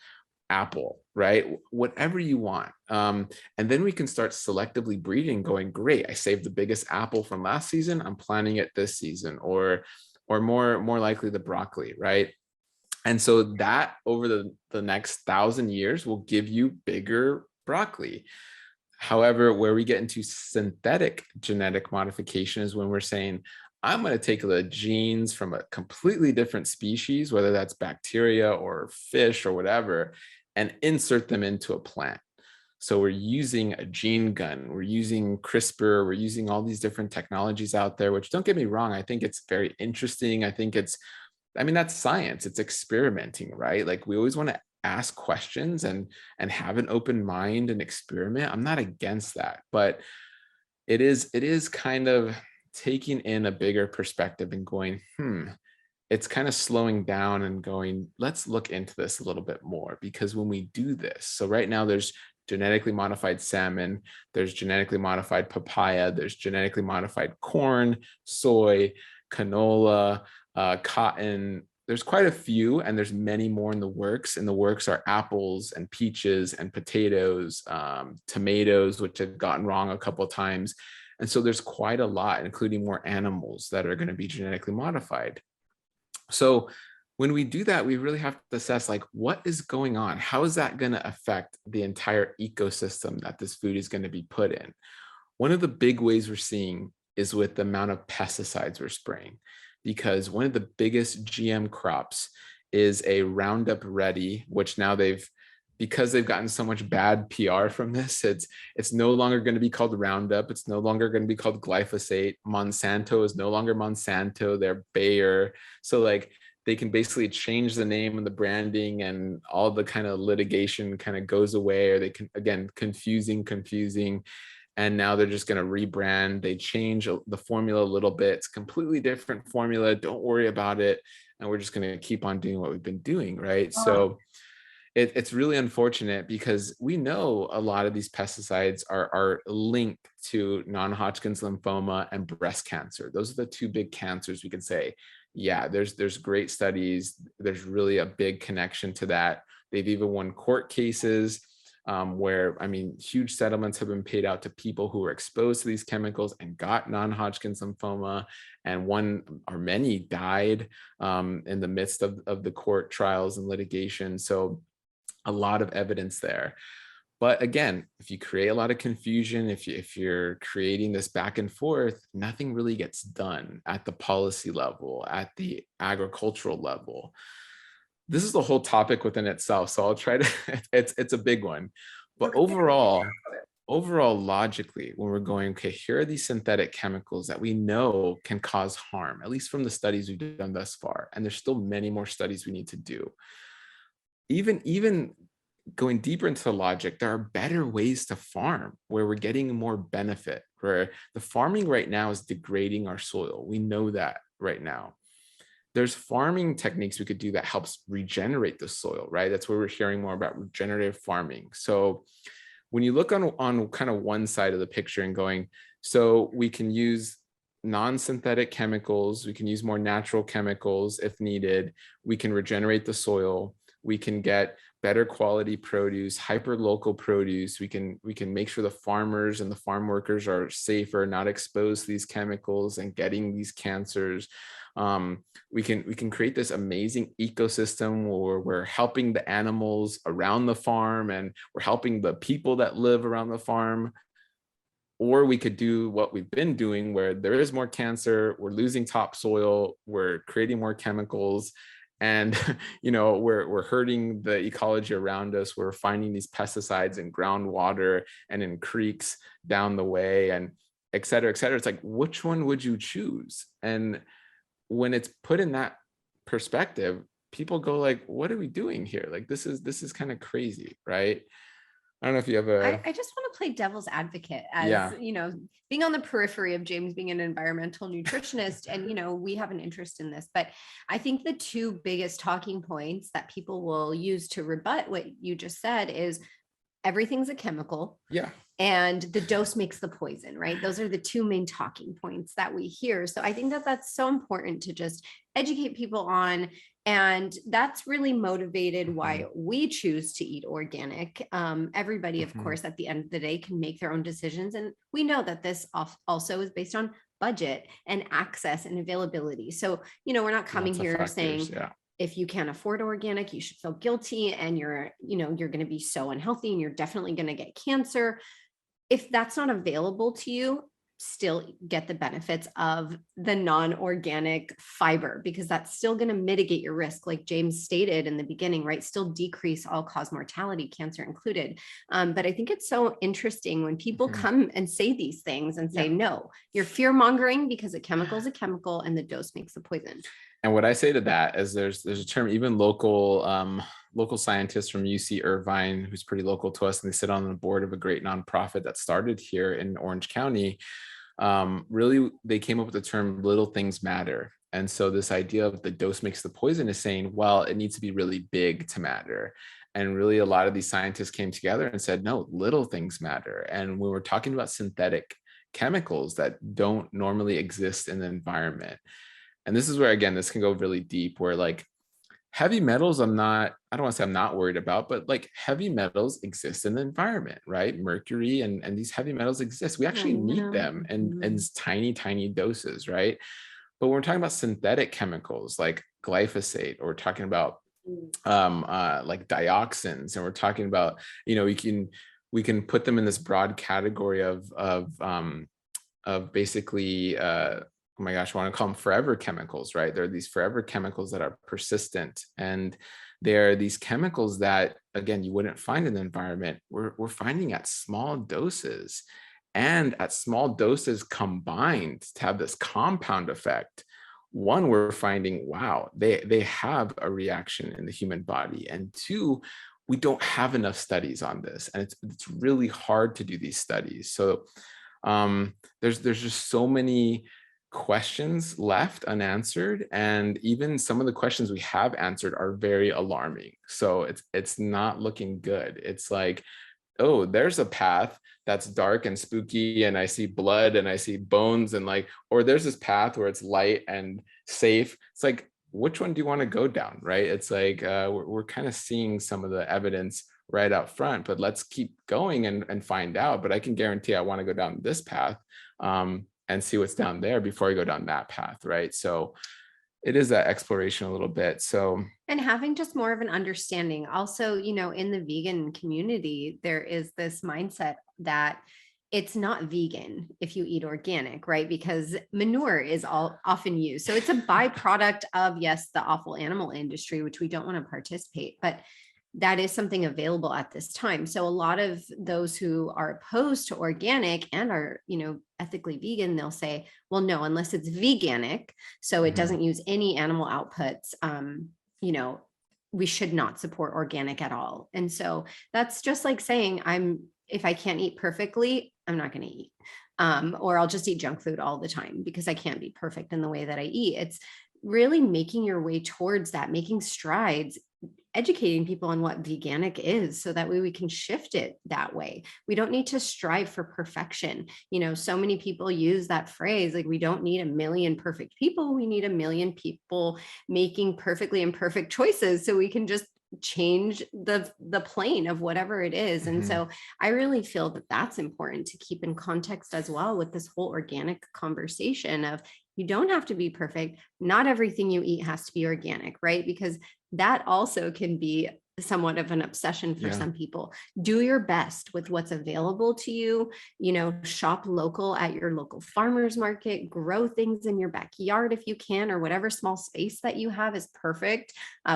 apple, right? Whatever you want. And then we can start selectively breeding, going, great, I saved the biggest apple from last season. I'm planting it this season, or more likely the broccoli, right? And so that over the next 1,000 years will give you bigger broccoli. However, where we get into synthetic genetic modification is when we're saying, I'm going to take the genes from a completely different species, whether that's bacteria or fish or whatever, and insert them into a plant. So we're using a gene gun, we're using CRISPR, we're using all these different technologies out there, which, don't get me wrong, I think it's very interesting. I think that's science. It's experimenting, right? Like we always want to ask questions and have an open mind and experiment. I'm not against that, but it is kind of taking in a bigger perspective and going, it's kind of slowing down and going, let's look into this a little bit more, because when we do this, so right now there's genetically modified salmon, there's genetically modified papaya, there's genetically modified corn, soy, canola, cotton. There's quite a few, and there's many more in the works. In the works are apples and peaches and potatoes, tomatoes, which have gotten wrong a couple of times. And so there's quite a lot, including more animals that are going to be genetically modified. So when we do that, we really have to assess, like, what is going on? How is that going to affect the entire ecosystem that this food is going to be put in? One of the big ways we're seeing is with the amount of pesticides we're spraying, because one of the biggest GM crops is a Roundup Ready, which now because they've gotten so much bad PR from this, it's no longer going to be called Roundup. It's no longer going to be called glyphosate. Monsanto is no longer Monsanto. They're Bayer. So like, they can basically change the name and the branding, and all the kind of litigation kind of goes away, or they can, again, confusing. And now they're just going to rebrand. They change the formula a little bit. It's completely different formula. Don't worry about it. And we're just going to keep on doing what we've been doing, right? Oh. So it's really unfortunate, because we know a lot of these pesticides are linked to non-Hodgkin's lymphoma and breast cancer. Those are the two big cancers we can say, yeah, there's great studies. There's really a big connection to that. They've even won court cases where, I mean, huge settlements have been paid out to people who were exposed to these chemicals and got non-Hodgkin's lymphoma, and one or many died in the midst of the court trials and litigation. So a lot of evidence there. But again, if you create a lot of confusion, if you're creating this back and forth, nothing really gets done at the policy level, at the agricultural level. This is the whole topic within itself, so I'll try to, it's a big one. But overall, logically, when we're going, okay, here are these synthetic chemicals that we know can cause harm, at least from the studies we've done thus far, and there's still many more studies we need to do. Even going deeper into the logic, there are better ways to farm where we're getting more benefit, where the farming right now is degrading our soil. We know that right now. There's farming techniques we could do that helps regenerate the soil, right? That's where we're hearing more about regenerative farming. So when you look on kind of one side of the picture and going, so we can use non-synthetic chemicals, we can use more natural chemicals if needed, we can regenerate the soil, we can get better quality produce, hyper local produce. We can make sure the farmers and the farm workers are safer, not exposed to these chemicals and getting these cancers. We can create this amazing ecosystem where we're helping the animals around the farm and we're helping the people that live around the farm. Or we could do what we've been doing, where there is more cancer, we're losing topsoil, we're creating more chemicals, and we're hurting the ecology around us. We're finding these pesticides in groundwater and in creeks down the way, and et cetera, et cetera. It's like, which one would you choose? And when it's put in that perspective, people go like, what are we doing here? Like, this is kind of crazy, right? I don't know if you have I just want to play devil's advocate, as being on the periphery of James being an environmental nutritionist, and we have an interest in this. But I think the two biggest talking points that people will use to rebut what you just said is everything's a chemical. Yeah. And the dose makes the poison, right? Those are the two main talking points that we hear. So I think that that's so important to just educate people on. And that's really motivated why we choose to eat organic. Everybody, of course, at the end of the day can make their own decisions. And we know that this also is based on budget and access and availability. So, we're not coming here saying, if you can't afford organic, you should feel guilty and you're going to be so unhealthy and you're definitely going to get cancer. If that's not available to you, still get the benefits of the non-organic fiber, because that's still going to mitigate your risk. Like James stated in the beginning, right? Still decrease all-cause mortality, cancer included. But I think it's so interesting when people come and say these things and say, no, you're fear-mongering because a chemical is a chemical and the dose makes the poison. And what I say to that is there's a term, even local scientists from UC Irvine, who's pretty local to us, and they sit on the board of a great nonprofit that started here in Orange County. Really, they came up with the term "little things matter." And so this idea of the dose makes the poison is saying, well, it needs to be really big to matter. And really a lot of these scientists came together and said, no, little things matter. And when we're talking about synthetic chemicals that don't normally exist in the environment, and this is where, again, this can go really deep, where like heavy metals, I don't want to say I'm not worried about, but like heavy metals exist in the environment, right? Mercury and these heavy metals exist. We actually need them in tiny, tiny doses, right? But when we're talking about synthetic chemicals like glyphosate, or we're talking about like dioxins, and we're talking about, you know, we can put them in this broad category of basically oh my gosh, I want to call them forever chemicals, right? There are these forever chemicals that are persistent, and they're these chemicals that, again, you wouldn't find in the environment. We're finding at small doses, and at small doses combined to have this compound effect. One, we're finding, wow, they have a reaction in the human body. And two, we don't have enough studies on this, and it's really hard to do these studies. So there's just so many questions left unanswered, and even some of the questions we have answered are very alarming. So it's not looking good. It's like, oh, there's a path that's dark and spooky, and I see blood and I see bones, and like, or there's this path where it's light and safe. It's like, which one do you want to go down, right? It's like we're kind of seeing some of the evidence right up front, but let's keep going and find out. But I can guarantee I want to go down this path and see what's down there before I go down that path, right? So it is that exploration a little bit. So, and having just more of an understanding. Also, you know, in the vegan community, there is this mindset that it's not vegan if you eat organic, right? Because manure is often used. So it's a byproduct of, yes, the awful animal industry, which we don't want to participate, but that is something available at this time. So a lot of those who are opposed to organic and are, you know, ethically vegan, they'll say, well, no, unless it's veganic, so it doesn't use any animal outputs, you know, we should not support organic at all. And so that's just like saying, if I can't eat perfectly, I'm not going to eat, or I'll just eat junk food all the time because I can't be perfect in the way that I eat. It's really making your way towards that, making strides, educating people on what veganic is, so that way we can shift it that way. We don't need to strive for perfection. You know, so many people use that phrase, like, we don't need a million perfect people. We need a million people making perfectly imperfect choices, so we can just change the plane of whatever it is. And so I really feel that that's important to keep in context as well with this whole organic conversation of, you don't have to be perfect. Not everything you eat has to be organic, right? Because that also can be somewhat of an obsession for some people. Do your best with what's available to you. You know, shop local at your local farmers market, grow things in your backyard if you can, or whatever small space that you have is perfect.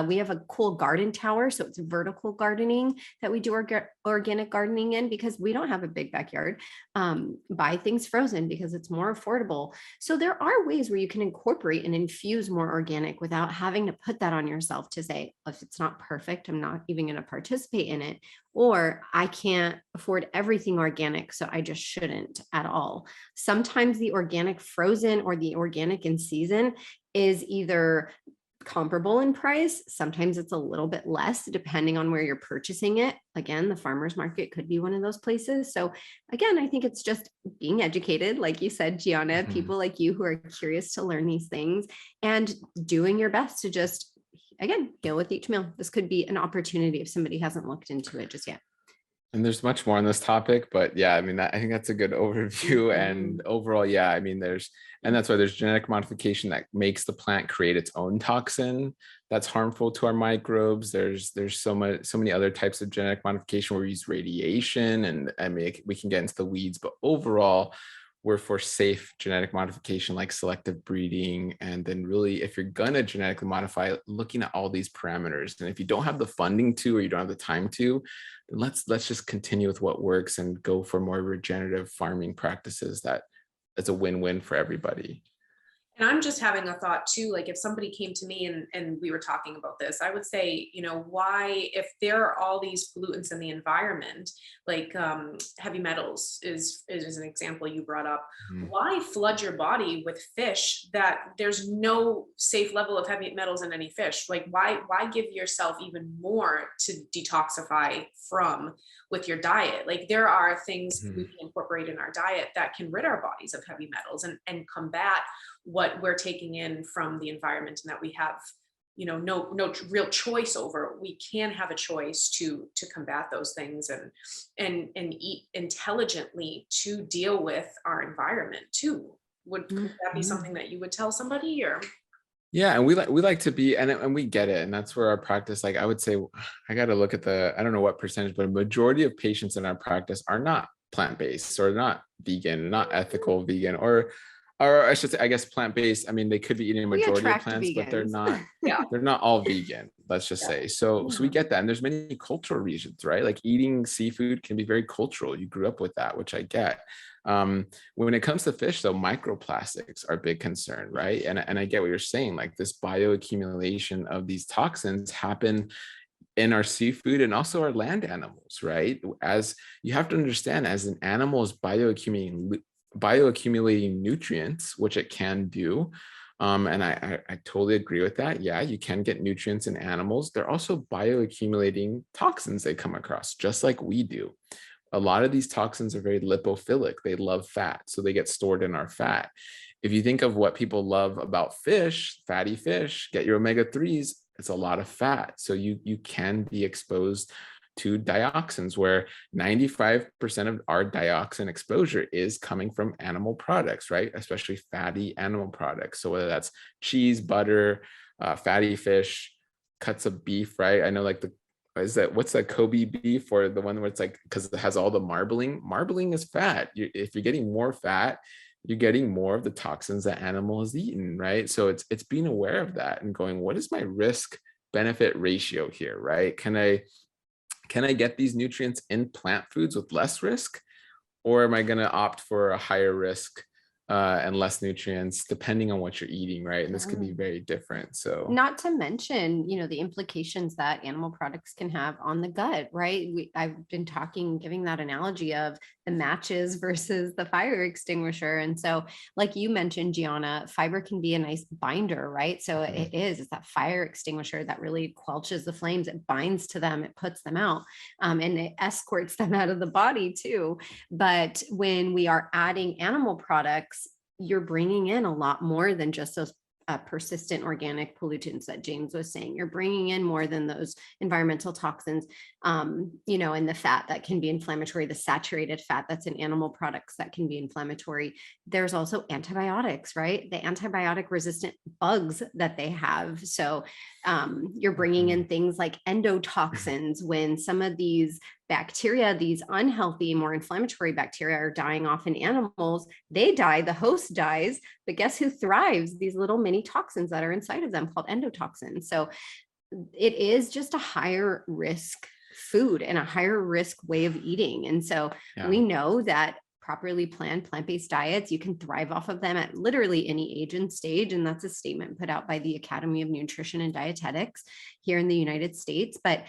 We have a cool garden tower, so it's vertical gardening that we do organic gardening in, because we don't have a big backyard. Buy things frozen because it's more affordable. So there are ways where you can incorporate and infuse more organic without having to put that on yourself to say, if it's not perfect, I'm not even going to participate in it, or I can't afford everything organic, so I just shouldn't at all. Sometimes the organic frozen or the organic in season is either comparable in price. Sometimes it's a little bit less depending on where you're purchasing it. Again, the farmers market could be one of those places. So again, I think it's just being educated, like you said, Gianna, people like you who are curious to learn these things and doing your best to just, again, heal with each meal. This could be an opportunity if somebody hasn't looked into it just yet. And there's much more on this topic, but yeah, I mean, I think that's a good overview. And overall, yeah, I mean, and that's why there's genetic modification that makes the plant create its own toxin that's harmful to our microbes. There's so many other types of genetic modification where we use radiation, and I mean, we can get into the weeds, but overall, we're for safe genetic modification like selective breeding. And then really, if you're gonna genetically modify, looking at all these parameters. And if you don't have the funding to, or you don't have the time to, then let's just continue with what works and go for more regenerative farming practices. That's a win-win for everybody. And I'm just having a thought too, like if somebody came to me and we were talking about this, I would say, why, if there are all these pollutants in the environment, like heavy metals is an example you brought up, Mhm. why flood your body with fish that there's no safe level of heavy metals in any fish? Like why give yourself even more to detoxify from with your diet? Like there are things we Mhm. can incorporate in our diet that can rid our bodies of heavy metals and combat what we're taking in from the environment, and that we have no real choice over. We can have a choice to combat those things and eat intelligently to deal with our environment too. Would that be Mhm. something that you would tell somebody? Or Yeah, and we like to be, and we get it, and that's where our practice, like I would say, I got to look at I don't know what percentage, but a majority of patients in our practice are not plant-based or not vegan, not ethical vegan, or I should say, I guess plant-based. I mean, they could be eating a We majority of attract plants, but they're vegans. not yeah, they're not all vegan, let's just yeah, say. So we Yeah. get that, and there's many cultural reasons, right? Like eating seafood can be very cultural. You grew up with that, which I get. When it comes to fish, though, microplastics are a big concern, right? And I get what you're saying. Like this bioaccumulation of these toxins happen in our seafood and also our land animals, right? As you have to understand, as an animal is bioaccumulating nutrients, which it can do. And I totally agree with that. Yeah, you can get nutrients in animals. They're also bioaccumulating toxins they come across, just like we do. A lot of these toxins are very lipophilic. They love fat, so they get stored in our fat. If you think of what people love about fish, fatty fish, get your omega-3s, it's a lot of fat. So you can be exposed to dioxins, where 95% of our dioxin exposure is coming from animal products, right? Especially fatty animal products. So whether that's cheese, butter, fatty fish, cuts of beef, right? I know like what's that Kobe beef, or the one where it's like, because it has all the marbling is fat. If you're getting more fat, you're getting more of the toxins that animal has eaten, right? So it's being aware of that and going, what is my risk benefit ratio here, right? Can I get these nutrients in plant foods with less risk, or am I going to opt for a higher risk and less nutrients, depending on what you're eating, right? And this could be very different. So Not to mention, the implications that animal products can have on the gut, right? I've been giving that analogy of the matches versus the fire extinguisher. And so, like you mentioned, Gianna, fiber can be a nice binder, right? So it's that fire extinguisher that really quelches the flames. It binds to them, it puts them out, and it escorts them out of the body too. But when we are adding animal products, you're bringing in a lot more than just those persistent organic pollutants that James was saying. You're bringing in more than those environmental toxins, and the fat that can be inflammatory, the saturated fat that's in animal products that can be inflammatory. There's also antibiotics, right? The antibiotic resistant bugs that they have. So you're bringing in things like endotoxins when some of these bacteria, these unhealthy, more inflammatory bacteria are dying off in animals. They die, the host dies, but guess who thrives? These little mini toxins that are inside of them called endotoxins. So it is just a higher risk food and a higher risk way of eating. And so we know that properly planned plant-based diets, you can thrive off of them at literally any age and stage. And that's a statement put out by the Academy of Nutrition and Dietetics here in the United States. But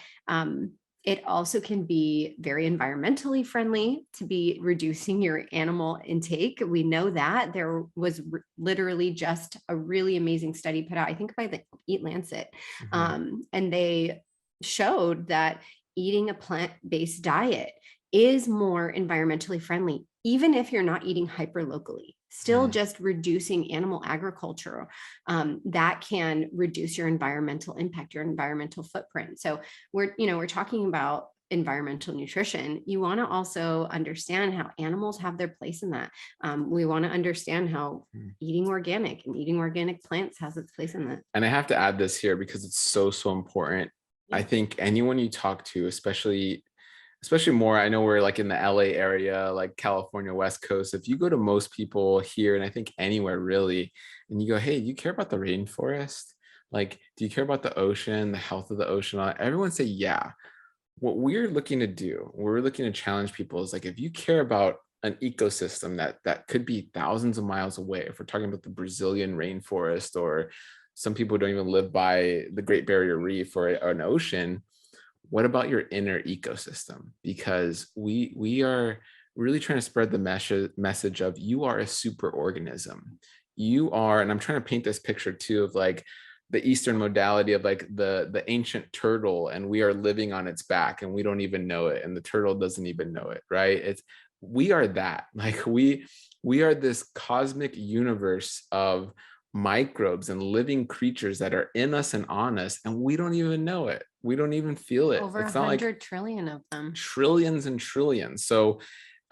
it also can be very environmentally friendly to be reducing your animal intake. We know that there was literally just a really amazing study put out, I think by the Eat Lancet, and they showed that eating a plant-based diet is more environmentally friendly, even if you're not eating hyper locally. Still just reducing animal agriculture, that can reduce your environmental impact, your environmental footprint. So we're talking about environmental nutrition. You want to also understand how animals have their place in that. We want to understand how eating organic plants has its place in that. And I have to add this here because it's so important. I think anyone you talk to, especially more, I know we're like in the LA area, like California, West Coast. If you go to most people here, and I think anywhere really, and you go, hey, do you care about the rainforest? Like, do you care about the ocean, the health of the ocean? Everyone say, yeah. What we're looking to do, we're looking to challenge people is like, if you care about an ecosystem that could be thousands of miles away. If we're talking about the Brazilian rainforest, or some people don't even live by the Great Barrier Reef or an ocean, what about your inner ecosystem? Because we are really trying to spread the message of you are a super organism. You are, and I'm trying to paint this picture too of like the Eastern modality of like the ancient turtle, and we are living on its back and we don't even know it, and the turtle doesn't even know it, right? We are that, like we are this cosmic universe of microbes and living creatures that are in us and on us, and we don't even know it. We don't even feel it. Over It's not like 100 trillion of them. trillions and trillions. So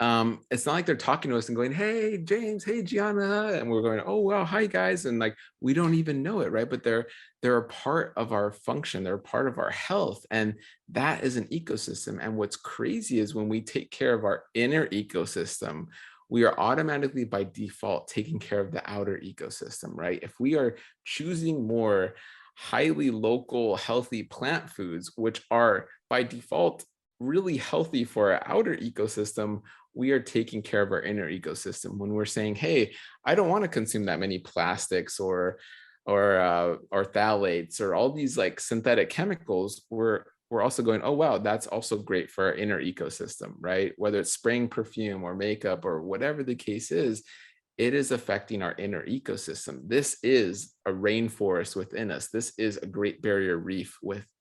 it's not like they're talking to us and going, hey James, hey Gianna, and we're going, oh wow, hi guys, and like we don't even know it, right? But they're a part of our function, they're a part of our health, and that is an ecosystem. And what's crazy is when we take care of our inner ecosystem, we are automatically by default taking care of the outer ecosystem, right? If we are choosing more highly local, healthy plant foods, which are by default really healthy for our outer ecosystem, we are taking care of our inner ecosystem. When we're saying, hey, I don't want to consume that many plastics or phthalates or all these like synthetic chemicals, we're also going, oh wow, that's also great for our inner ecosystem, right? Whether it's spraying perfume or makeup or whatever the case is, it is affecting our inner ecosystem. This is a rainforest within us. This is a Great Barrier Reef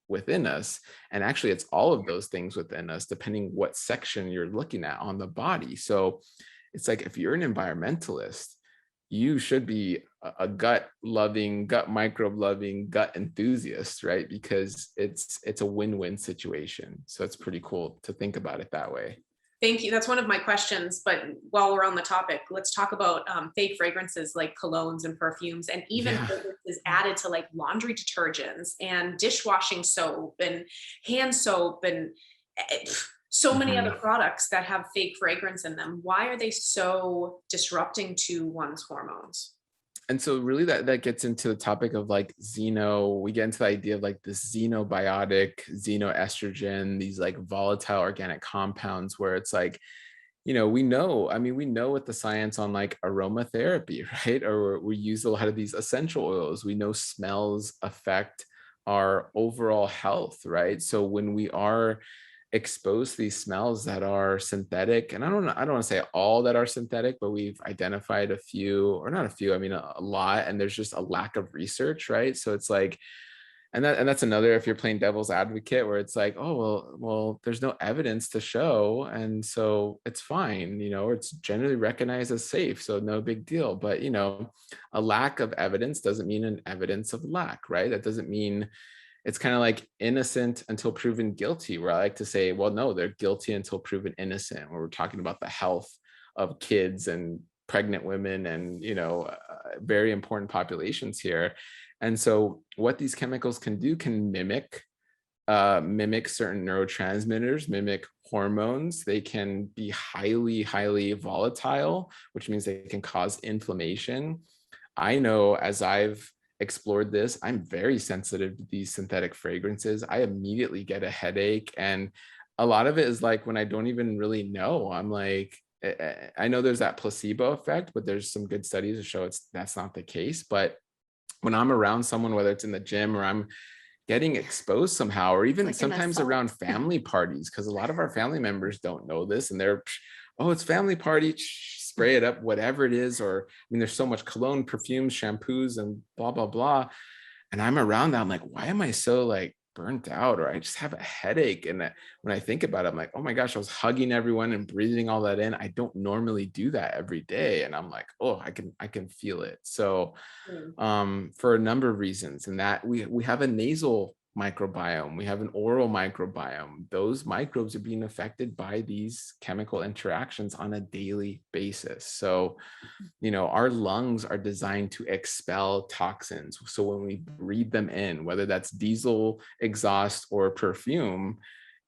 within us. And actually, it's all of those things within us, depending what section you're looking at on the body. So it's like, if you're an environmentalist, you should be a gut loving, gut microbe loving, gut enthusiast, right? Because it's a win-win situation. So it's pretty cool to think about it that way. Thank you. That's one of my questions. But while we're on the topic, let's talk about fake fragrances like colognes and perfumes, and even fragrances added to like laundry detergents and dishwashing soap and hand soap and so many other products that have fake fragrance in them. Why are they so disrupting to one's hormones? And so really that gets into the topic of like we get into the idea of like this xenobiotic, xenoestrogen, these like volatile organic compounds, where it's like, we know what the science on like aromatherapy, right? Or we use a lot of these essential oils. We know smells affect our overall health, right? So when we are exposed to these smells that are synthetic, and I don't want to say all that are synthetic, but we've identified a few, or not a few, I mean a lot, and there's just a lack of research, right? So it's like, and that's another, if you're playing devil's advocate, where it's like, oh well there's no evidence to show, and so it's fine, or it's generally recognized as safe, so no big deal. But a lack of evidence doesn't mean an evidence of lack, right? That doesn't mean, it's kind of like innocent until proven guilty, where I like to say, well, no, they're guilty until proven innocent, where we're talking about the health of kids and pregnant women and, very important populations here. And so what these chemicals can do can mimic certain neurotransmitters, mimic hormones. They can be highly, highly volatile, which means they can cause inflammation. I know, as I've explored this, I'm very sensitive to these synthetic fragrances. I immediately get a headache, and a lot of it is like when I don't even really know. I'm like, I know there's that placebo effect, but there's some good studies to show that's not the case. But when I'm around someone, whether it's in the gym or I'm getting exposed somehow, or even like sometimes around family parties, because a lot of our family members don't know this, and they're, oh, it's family party, spray it up, whatever it is. Or, I mean, there's so much cologne, perfumes, shampoos, and blah, blah, blah. And I'm around that, I'm like, why am I so like burnt out? Or I just have a headache. And when I think about it, I'm like, oh my gosh, I was hugging everyone and breathing all that in. I don't normally do that every day. And I'm like, oh, I can feel it. So for a number of reasons, and that we have a nasal microbiome, we have an oral microbiome. Those microbes are being affected by these chemical interactions on a daily basis. So, our lungs are designed to expel toxins. So when we breathe them in, whether that's diesel exhaust or perfume,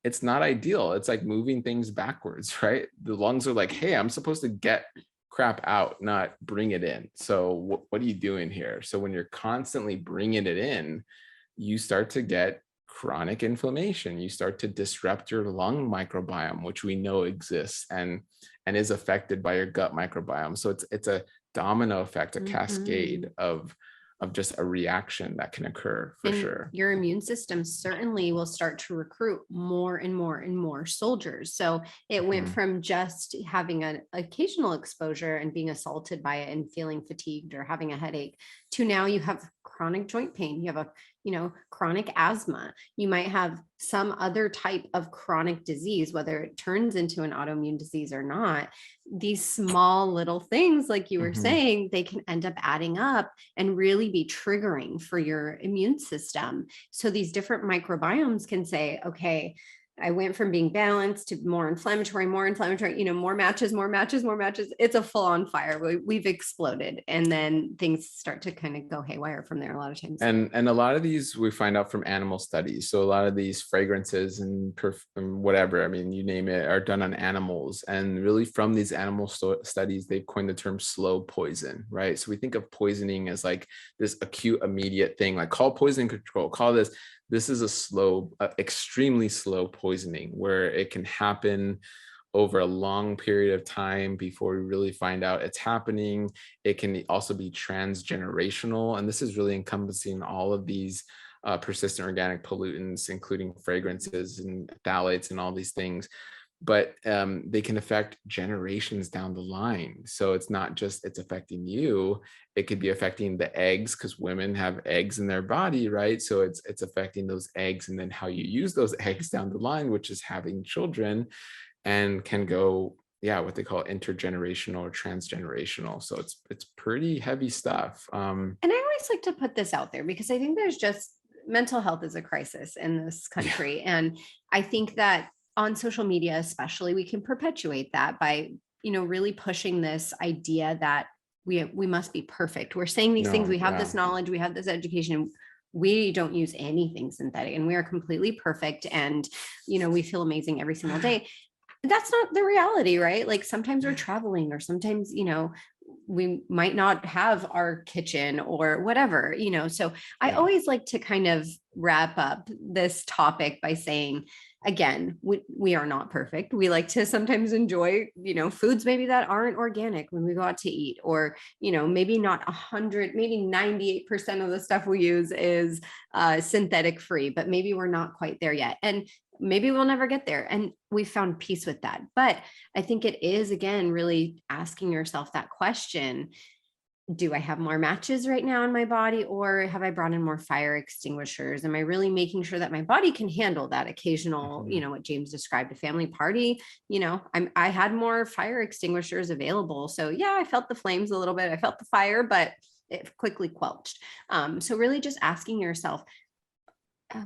it's not ideal. It's like moving things backwards, right? The lungs are like, hey, I'm supposed to get crap out, not bring it in. So what are you doing here? So when you're constantly bringing it in, you start to get chronic inflammation. You start to disrupt your lung microbiome, which we know exists and is affected by your gut microbiome. So it's a domino effect, a cascade of just a reaction that can occur for sure. Your immune system certainly will start to recruit more and more and more soldiers. So it went from just having an occasional exposure and being assaulted by it and feeling fatigued or having a headache to now you have chronic joint pain, you have chronic asthma, you might have some other type of chronic disease, whether it turns into an autoimmune disease or not. These small little things, like you were saying, they can end up adding up and really be triggering for your immune system. So these different microbiomes can say, okay, I went from being balanced to more inflammatory, more matches. It's a full on fire. We've exploded. And then things start to kind of go haywire from there a lot of times. And a lot of these we find out from animal studies. So a lot of these fragrances and perfume, whatever, I mean, you name it, are done on animals. And really from these animal studies, they've coined the term slow poison, right? So we think of poisoning as like this acute, immediate thing, like call poison control, call this. This is a slow, extremely slow poisoning where it can happen over a long period of time before we really find out it's happening. It can also be transgenerational. And this is really encompassing all of these persistent organic pollutants, including fragrances and phthalates and all these things. But they can affect generations down the line. So it's not just it's affecting you, it could be affecting the eggs, because women have eggs in their body, right? So it's affecting those eggs and then how you use those eggs down the line, which is having children, and can go, what they call intergenerational or transgenerational. So it's pretty heavy stuff. And I always like to put this out there because I think there's just mental health is a crisis in this country. And I think that on social media, especially, we can perpetuate that by, really pushing this idea that we must be perfect. We're saying these things, we have this knowledge, we have this education, we don't use anything synthetic and we are completely perfect. And, we feel amazing every single day. That's not the reality, right? Like sometimes we're traveling or sometimes, we might not have our kitchen or whatever, so I always like to kind of wrap up this topic by saying, again, we are not perfect. We like to sometimes enjoy, foods maybe that aren't organic when we go out to eat, or, maybe not 100, maybe 98% of the stuff we use is synthetic free, but maybe we're not quite there yet. And maybe we'll never get there. And we found peace with that. But I think it is, again, really asking yourself that question. Do I have more matches right now in my body, or have I brought in more fire extinguishers? Am I really making sure that my body can handle that occasional, what James described, a family party? I had more fire extinguishers available. So yeah, I felt the flames a little bit. I felt the fire, but it quickly quelched. So really just asking yourself,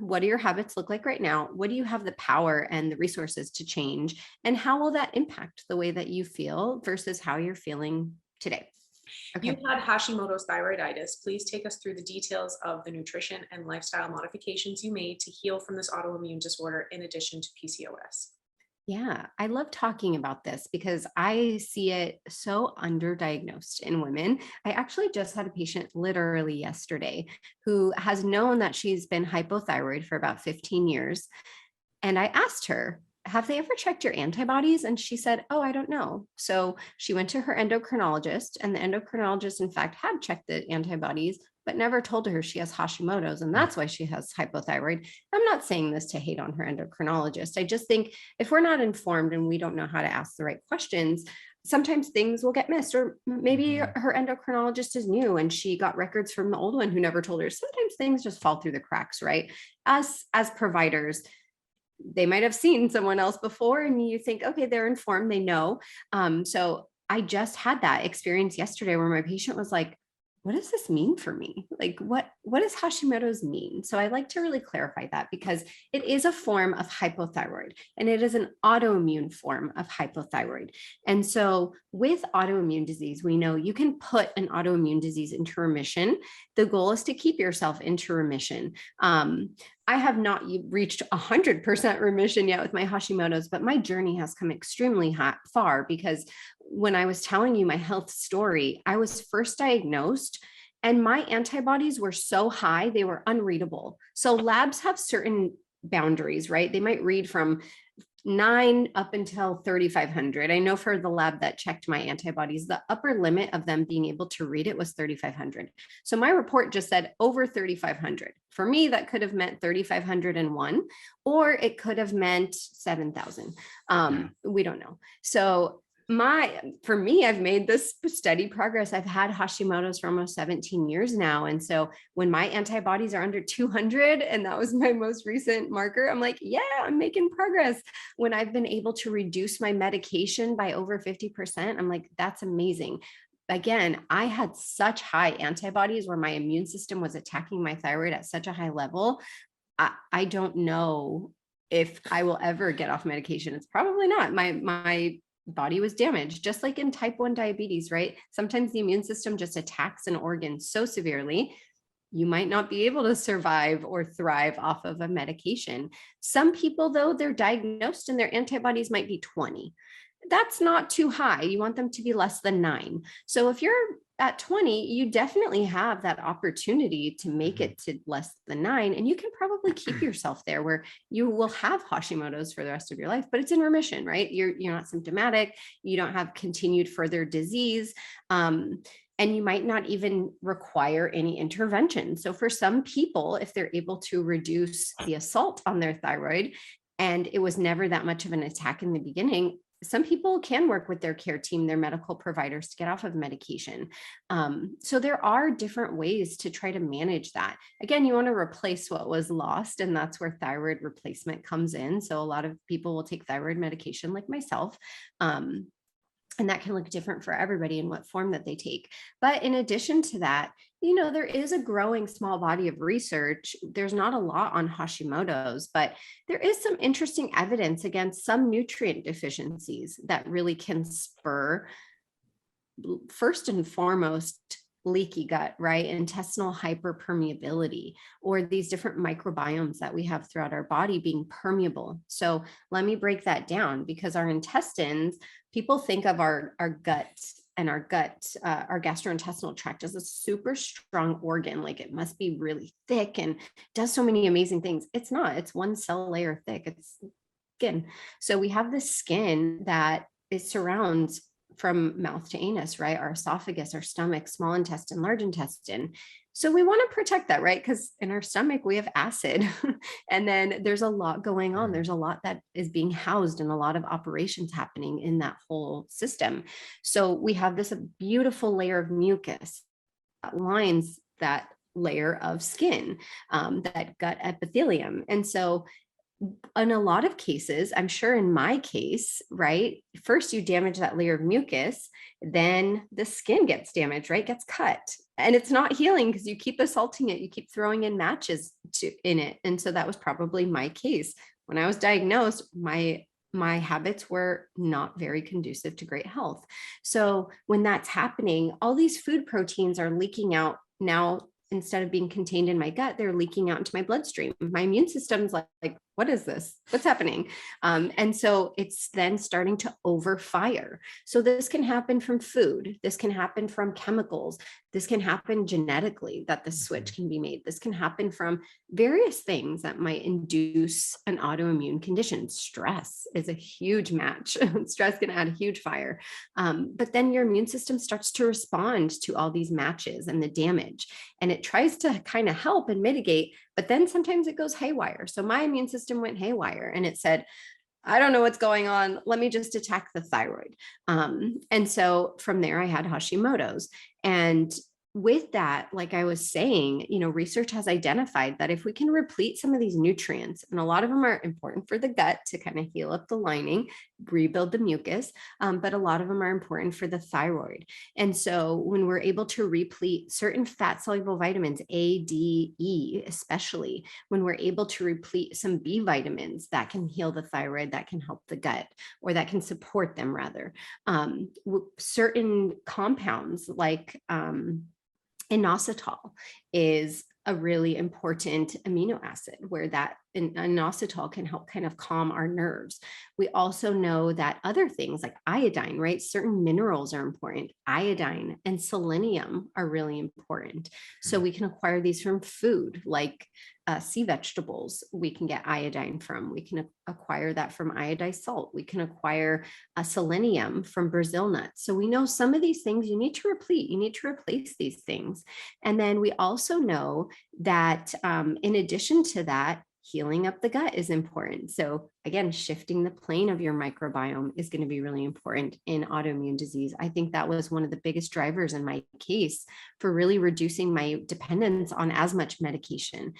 what do your habits look like right now? What do you have the power and the resources to change? And how will that impact the way that you feel versus how you're feeling today? Okay. You've had Hashimoto's thyroiditis. Please take us through the details of the nutrition and lifestyle modifications you made to heal from this autoimmune disorder in addition to PCOS. Yeah, I love talking about this because I see it so underdiagnosed in women. I actually just had a patient literally yesterday who has known that she's been hypothyroid for about 15 years. And I asked her, have they ever checked your antibodies? And she said, oh, I don't know. So she went to her endocrinologist, and the endocrinologist, in fact, had checked the antibodies, but never told her she has Hashimoto's, and that's why she has hypothyroid. I'm not saying this to hate on her endocrinologist. I just think if we're not informed and we don't know how to ask the right questions, sometimes things will get missed, or maybe her endocrinologist is new and she got records from the old one who never told her. Sometimes things just fall through the cracks, right? Us as providers, they might have seen someone else before and you think, okay, they're informed, they know. So I just had that experience yesterday where my patient was like, what does this mean for me? Like, what does Hashimoto's mean? So I like to really clarify that because it is a form of hypothyroid and it is an autoimmune form of hypothyroid. And so with autoimmune disease, we know you can put an autoimmune disease into remission. The goal is to keep yourself into remission. I have not reached 100% remission yet with my Hashimoto's, but my journey has come extremely far because when I was telling you my health story, I was first diagnosed And my antibodies were so high, they were unreadable. So labs have certain boundaries, right? They might read from 9 up until 3,500. I know for the lab that checked my antibodies, the upper limit of them being able to read it was 3,500. So my report just said over 3,500. For me, that could have meant 3,501, or it could have meant 7,000. We don't know. So for me, I've made this steady progress. I've had Hashimoto's for almost 17 years now. And so when my antibodies are under 200, and that was my most recent marker, I'm like, yeah, I'm making progress. When I've been able to reduce my medication by over 50%, I'm like, that's amazing. Again, I had such high antibodies where my immune system was attacking my thyroid at such a high level. I don't know if I will ever get off medication. It's probably not. My body was damaged, just like in type 1 diabetes, right? Sometimes the immune system just attacks an organ so severely, you might not be able to survive or thrive off of a medication. Some people, though, they're diagnosed and their antibodies might be 20. That's not too high. You want them to be less than 9. So if you're at 20, you definitely have that opportunity to make it to less than 9. And you can probably keep yourself there where you will have Hashimoto's for the rest of your life, but it's in remission, right? You're not symptomatic. You don't have continued further disease. And you might not even require any intervention. So for some people, if they're able to reduce the assault on their thyroid, and it was never that much of an attack in the beginning, some people can work with their care team, their medical providers, to get off of medication. So there are different ways to try to manage that. Again, you want to replace what was lost, and that's where thyroid replacement comes in. So a lot of people will take thyroid medication like myself. And that can look different for everybody in what form that they take. But in addition to that, there is a growing small body of research. There's not a lot on Hashimoto's, but there is some interesting evidence against some nutrient deficiencies that really can spur, first and foremost, leaky gut, right? Intestinal hyperpermeability, or these different microbiomes that we have throughout our body being permeable. So let me break that down, because our intestines, people think of our gut and our gastrointestinal tract as a super strong organ. Like it must be really thick and does so many amazing things. It's not. It's one cell layer thick. It's skin. So we have this skin that it surrounds from mouth to anus, right? Our esophagus, our stomach, small intestine, large intestine. So we want to protect that, right? Because in our stomach, we have acid. And then there's a lot going on. There's a lot that is being housed and a lot of operations happening in that whole system. So we have this beautiful layer of mucus that lines that layer of skin, that gut epithelium. And so in a lot of cases, I'm sure in my case, right, first you damage that layer of mucus, then the skin gets damaged, right, gets cut, and it's not healing because you keep assaulting it, you keep throwing in matches in it. And so that was probably my case. When I was diagnosed, my habits were not very conducive to great health. So when that's happening, all these food proteins are leaking out now. Instead of being contained in my gut, they're leaking out into my bloodstream. My immune system's like, what is this? What's happening? And so it's then starting to overfire. So this can happen from food. This can happen from chemicals. This can happen genetically, that the switch can be made. This can happen from various things that might induce an autoimmune condition. Stress is a huge match. Stress can add a huge fire. But then your immune system starts to respond to all these matches and the damage. And it tries to kind of help and mitigate, but then sometimes it goes haywire. So my immune system went haywire and it said, I don't know what's going on. Let me just attack the thyroid. And so from there, I had Hashimoto's. And with that, like I was saying, research has identified that if we can replete some of these nutrients, and a lot of them are important for the gut to kind of heal up the lining, rebuild the mucus, but a lot of them are important for the thyroid. And so when we're able to replete certain fat soluble vitamins, A, D, E, especially when we're able to replete some B vitamins that can heal the thyroid, that can help the gut, or that can support them rather. Certain compounds like inositol is a really important amino acid, where that inositol can help kind of calm our nerves. We also know that other things like iodine, right? Certain minerals are important. Iodine and selenium are really important. So we can acquire these from food, like sea vegetables. We can get iodine from. We can acquire that from iodized salt. We can acquire selenium from Brazil nuts. So we know some of these things you need to replete. You need to replace these things. And then we also know that in addition to that, healing up the gut is important. So again, shifting the plane of your microbiome is going to be really important in autoimmune disease. I think that was one of the biggest drivers in my case for really reducing my dependence on as much medication,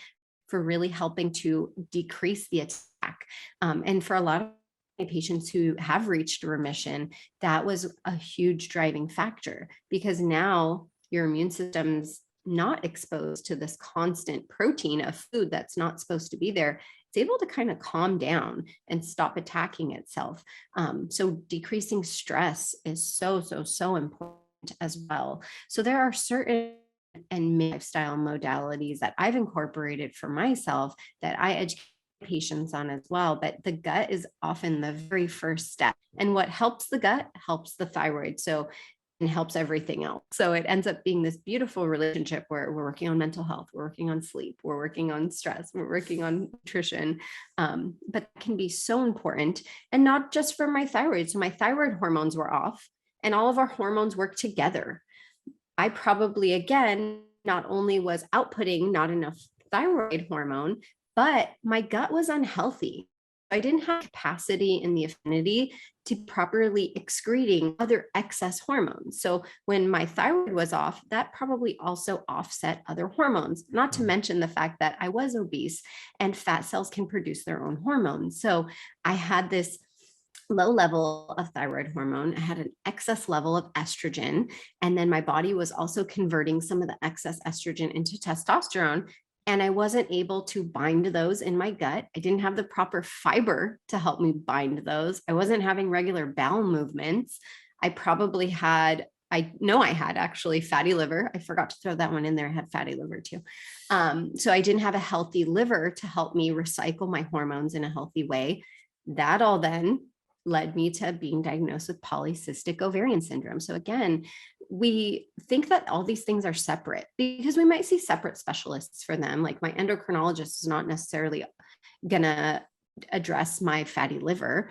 for really helping to decrease the attack. And for a lot of my patients who have reached remission, that was a huge driving factor, because now your immune system's not exposed to this constant protein of food that's not supposed to be there. It's able to kind of calm down and stop attacking itself. So decreasing stress is so important as well. So there are certain and lifestyle modalities that I've incorporated for myself that I educate patients on as well. But the gut is often the very first step. And what helps the gut helps the thyroid. So and helps everything else. So it ends up being this beautiful relationship where we're working on mental health, we're working on sleep, we're working on stress, we're working on nutrition, but it can be so important. And not just for my thyroid. So my thyroid hormones were off and all of our hormones work together. I probably, again, not only was outputting not enough thyroid hormone, but my gut was unhealthy. I didn't have capacity in the affinity to properly excreting other excess hormones. So when my thyroid was off, that probably also offset other hormones, not to mention the fact that I was obese and fat cells can produce their own hormones. So I had this low level of thyroid hormone. I had an excess level of estrogen. And then my body was also converting some of the excess estrogen into testosterone. And I wasn't able to bind those in my gut. I didn't have the proper fiber to help me bind those. I wasn't having regular bowel movements. I know I had actually fatty liver. I forgot to throw that one in there. I had fatty liver too. So I didn't have a healthy liver to help me recycle my hormones in a healthy way. That all then led me to being diagnosed with polycystic ovarian syndrome. So again, we think that all these things are separate because we might see separate specialists for them. Like my endocrinologist is not necessarily gonna address my fatty liver.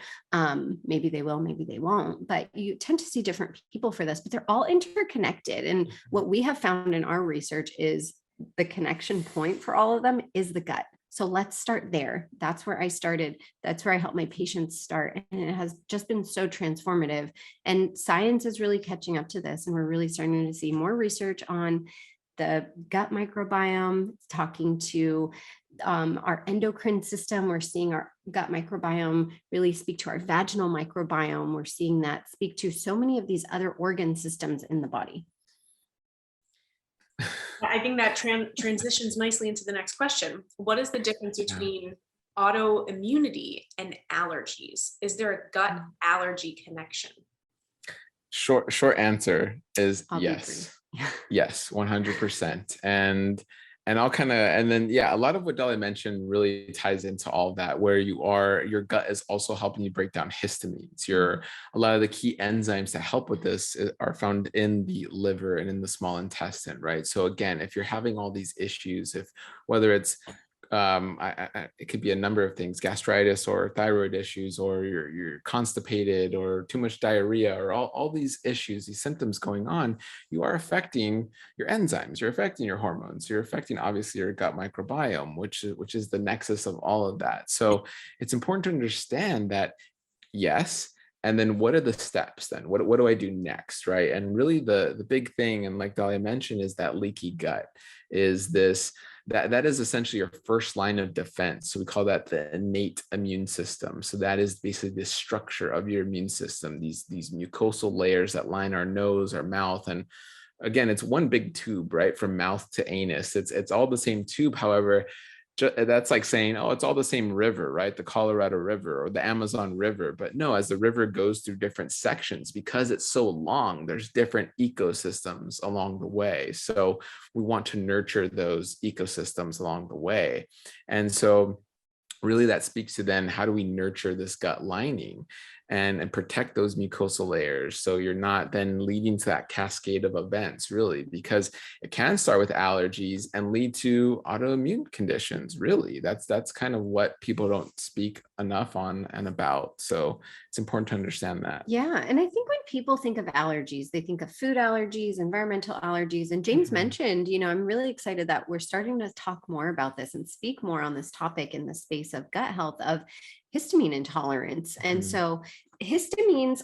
Maybe they will, maybe they won't, but you tend to see different people for this, but they're all interconnected. And what we have found in our research is the connection point for all of them is the gut. So let's start there. That's where I started. That's where I help my patients start. And it has just been so transformative. And science is really catching up to this. And we're really starting to see more research on the gut microbiome, talking to our endocrine system. We're seeing our gut microbiome really speak to our vaginal microbiome. We're seeing that speak to so many of these other organ systems in the body. I think that transitions nicely into the next question. What is the difference between autoimmunity and allergies? Is there a gut allergy connection? Short answer is yes. Yeah. Yes, 100%. And I'll and then, yeah, a lot of what Dahlia mentioned really ties into all of that, where your gut is also helping you break down histamines. A lot of the key enzymes that help with this are found in the liver and in the small intestine, right? So again, if you're having all these issues, whether it's it could be a number of things, gastritis or thyroid issues, or you're constipated or too much diarrhea, or all these issues, these symptoms going on, you are affecting your enzymes, you're affecting your hormones, you're affecting obviously your gut microbiome, which is the nexus of all of that. So it's important to understand that, yes. And then what are the steps then? What do I do next, right? And really the big thing, and like Dahlia mentioned, is that leaky gut is this, that is essentially your first line of defense. So we call that the innate immune system. So that is basically the structure of your immune system, these mucosal layers that line our nose, our mouth. And again, it's one big tube, right? From mouth to anus. It's all the same tube. However, that's like saying, oh, it's all the same river, right? The Colorado River or the Amazon River. But no, as the river goes through different sections, because it's so long, there's different ecosystems along the way. So we want to nurture those ecosystems along the way. And so really that speaks to then how do we nurture this gut lining and protect those mucosal layers, so you're not then leading to that cascade of events, really, because it can start with allergies and lead to autoimmune conditions. Really, that's kind of what people don't speak enough on and about. So it's important to understand that. Yeah. And I think when people think of allergies, they think of food allergies, environmental allergies. And James mentioned, I'm really excited that we're starting to talk more about this and speak more on this topic in the space of gut health, of histamine intolerance. And so histamines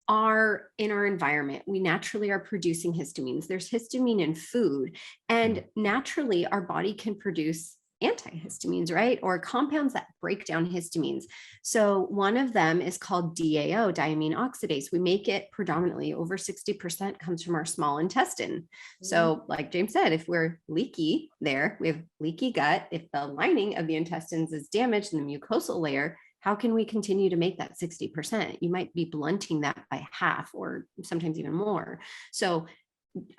are in our environment. We naturally are producing histamines. There's histamine in food, and naturally our body can produce antihistamines, right? Or compounds that break down histamines. So one of them is called DAO, diamine oxidase. We make it predominantly, over 60% comes from our small intestine. So like James said, if we're leaky there, we have leaky gut. If the lining of the intestines is damaged in the mucosal layer, how can we continue to make that 60%? You might be blunting that by half or sometimes even more. So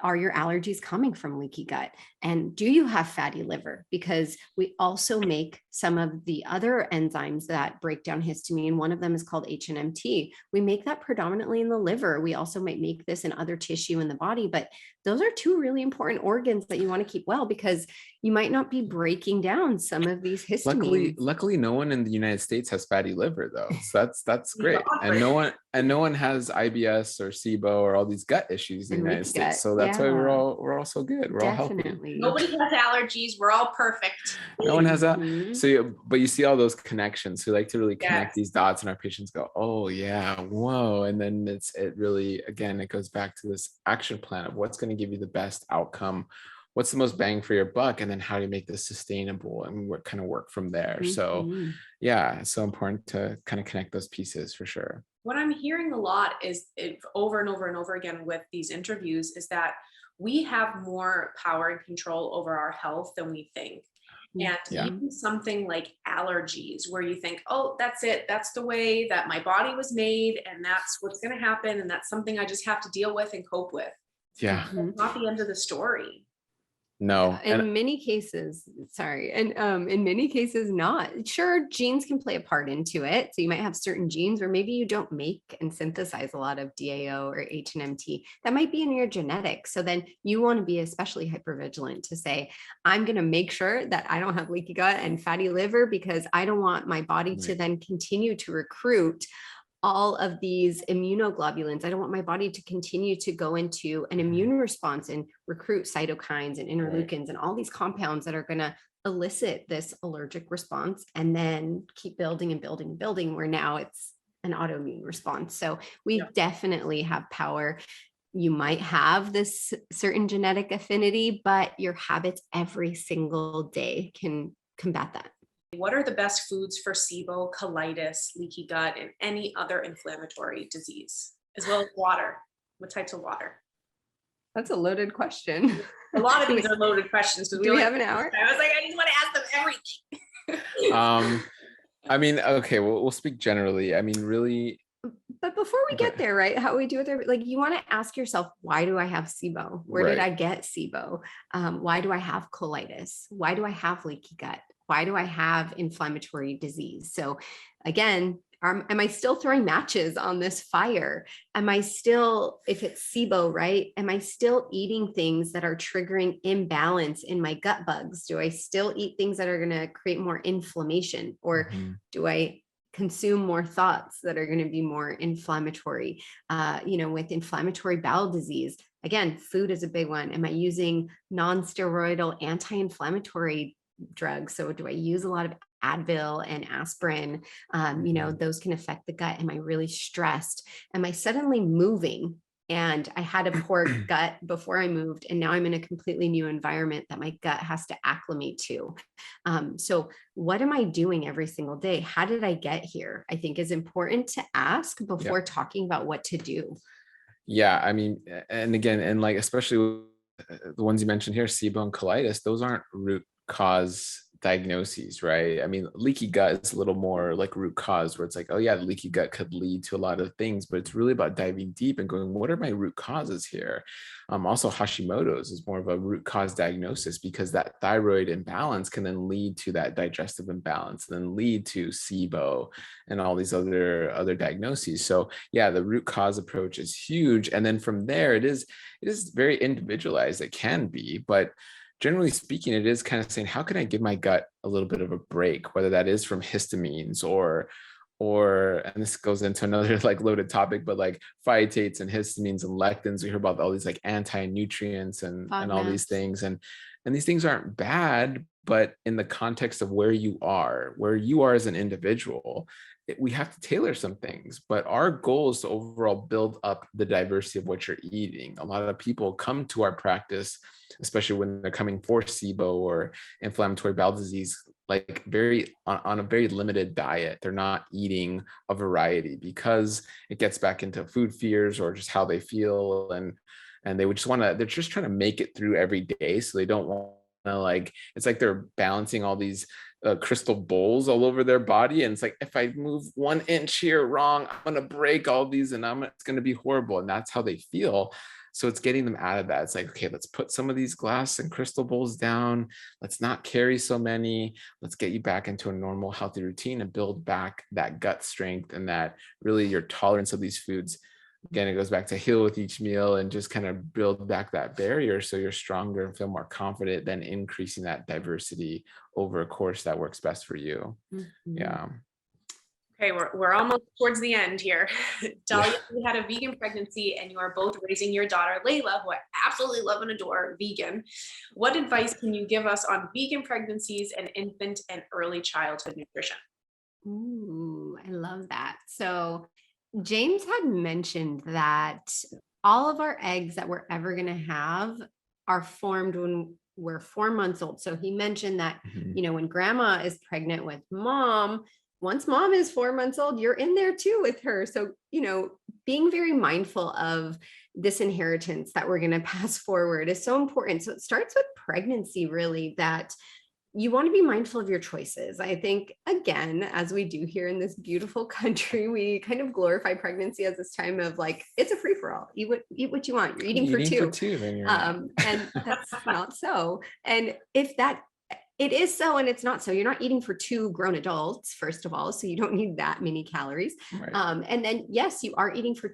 are your allergies coming from leaky gut? And do you have fatty liver? Because we also make some of the other enzymes that break down histamine. One of them is called HNMT. We make that predominantly in the liver. We also might make this in other tissue in the body, but those are two really important organs that you want to keep well, because you might not be breaking down some of these histamines. Luckily, no one in the United States has fatty liver, though. So that's great. And no one has IBS or SIBO or all these gut issues in the United States. So that's why we're all so good. We're all healthy. Nobody has allergies. We're all perfect. No one has that. So, but you see all those connections. We like to really connect these dots, and our patients go, "Oh yeah, whoa!" And then it really, again, it goes back to this action plan of what's going to give you the best outcome, what's the most bang for your buck, and then how do you make this sustainable, and what kind of work from there. So yeah, it's so important to kind of connect those pieces for sure. What I'm hearing a lot is over and over and over again with these interviews is that we have more power and control over our health than we think. And even something like allergies, where you think, oh, that's it. That's the way that my body was made, and that's what's going to happen. And that's something I just have to deal with and cope with. Yeah. That's not the end of the story. No. In many cases, in many cases not. Sure, genes can play a part into it. So you might have certain genes where maybe you don't make and synthesize a lot of DAO or HNMT. That might be in your genetics. So then you want to be especially hypervigilant to say, I'm going to make sure that I don't have leaky gut and fatty liver, because I don't want my body to then continue to recruit all of these immunoglobulins. I don't want my body to continue to go into an immune response and recruit cytokines and interleukins and all these compounds that are going to elicit this allergic response, and then keep building and building and building, where now it's an autoimmune response. So we definitely have power. You might have this certain genetic affinity, but your habits every single day can combat that. What are the best foods for SIBO, colitis, leaky gut, and any other inflammatory disease, as well as water? What types of water? That's a loaded question. A lot of these are loaded questions. Do we have an hour? I was like, I just want to ask them everything. I mean, okay, we'll speak generally. I mean, really. But before we get there, right, how we do it, like, you want to ask yourself, why do I have SIBO? Where did I get SIBO? Why do I have colitis? Why do I have leaky gut? Why do I have inflammatory disease? So again, am I still throwing matches on this fire? Am I still, if it's SIBO, right? Am I still eating things that are triggering imbalance in my gut bugs? Do I still eat things that are going to create more inflammation? Or do I consume more thoughts that are going to be more inflammatory? With inflammatory bowel disease, again, food is a big one. Am I using non-steroidal anti-inflammatory drugs? So do I use a lot of Advil and aspirin? Those can affect the gut. Am I really stressed? Am I suddenly moving? And I had a poor gut before I moved, and now I'm in a completely new environment that my gut has to acclimate to. So what am I doing every single day? How did I get here? I think is important to ask before talking about what to do. Yeah, I mean, and again, and like, especially the ones you mentioned here, SIBO and colitis, those aren't root cause diagnoses, right? I mean, leaky gut is a little more like root cause, where it's like, oh yeah, the leaky gut could lead to a lot of things, but it's really about diving deep and going, what are my root causes here? Also, Hashimoto's is more of a root cause diagnosis, because that thyroid imbalance can then lead to that digestive imbalance, then lead to SIBO and all these other diagnoses. So yeah, the root cause approach is huge, and then from there, it is very individualized. It can be, but generally speaking, it is kind of saying, how can I give my gut a little bit of a break, whether that is from histamines and this goes into another like loaded topic, but like phytates and histamines and lectins. We hear about all these like anti-nutrients and all these things. And these things aren't bad, but in the context of where you are as an individual, we have to tailor some things. But our goal is to overall build up the diversity of what you're eating. A lot of people come to our practice, especially when they're coming for SIBO or inflammatory bowel disease, like on a very limited diet. They're not eating a variety, because it gets back into food fears or just how they feel, and they're just trying to make it through every day. So they don't want to, like, it's like they're balancing all these crystal bowls all over their body, and it's like, if I move 1 inch here wrong, I'm gonna break all these, and it's gonna be horrible. And that's how they feel. So it's getting them out of that. It's like, okay, let's put some of these glass and crystal bowls down. Let's not carry so many. Let's get you back into a normal, healthy routine and build back that gut strength and that really your tolerance of these foods. Again, it goes back to heal with each meal and just kind of build back that barrier so you're stronger and feel more confident, then increasing that diversity over a course that works best for you. Mm-hmm. Yeah. Okay, we're almost towards the end here. Dahlia, you had a vegan pregnancy and you are both raising your daughter, Layla, who I absolutely love and adore, vegan. What advice can you give us on vegan pregnancies and infant and early childhood nutrition? Ooh, I love that. So James had mentioned that all of our eggs that we're ever going to have are formed when we're 4 months old. So he mentioned that, when grandma is pregnant with mom, once mom is 4 months old, you're in there too with her. So, being very mindful of this inheritance that we're going to pass forward is so important. So it starts with pregnancy, really, that you want to be mindful of your choices. I think, again, as we do here in this beautiful country, we kind of glorify pregnancy as this time of like, it's a free for all. Eat what you want. You're eating for two. And that's not so. And if that, it is so, and it's not so. You're not eating for 2 grown adults, first of all, so you don't need that many calories. Right. And then, yes, you are eating for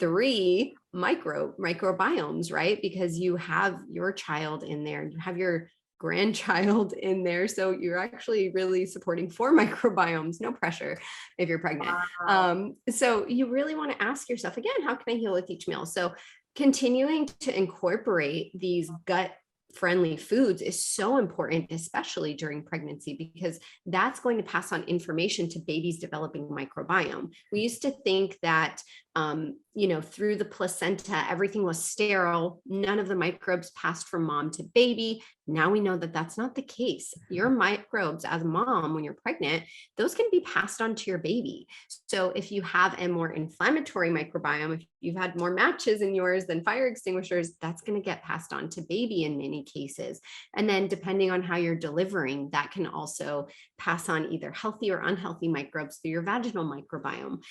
3 microbiomes, right? Because you have your child in there, you have your grandchild in there. So you're actually really supporting 4 microbiomes, no pressure if you're pregnant. Wow. So you really want to ask yourself, again, how can I heal with each meal? So continuing to incorporate these gut friendly foods is so important, especially during pregnancy, because that's going to pass on information to baby's developing microbiome. We used to think that, through the placenta, everything was sterile. None of the microbes passed from mom to baby. Now we know that that's not the case. Your microbes as a mom, when you're pregnant, those can be passed on to your baby. So if you have a more inflammatory microbiome, if you've had more matches in yours than fire extinguishers, that's going to get passed on to baby in many cases. And then depending on how you're delivering, that can also pass on either healthy or unhealthy microbes through your vaginal microbiome.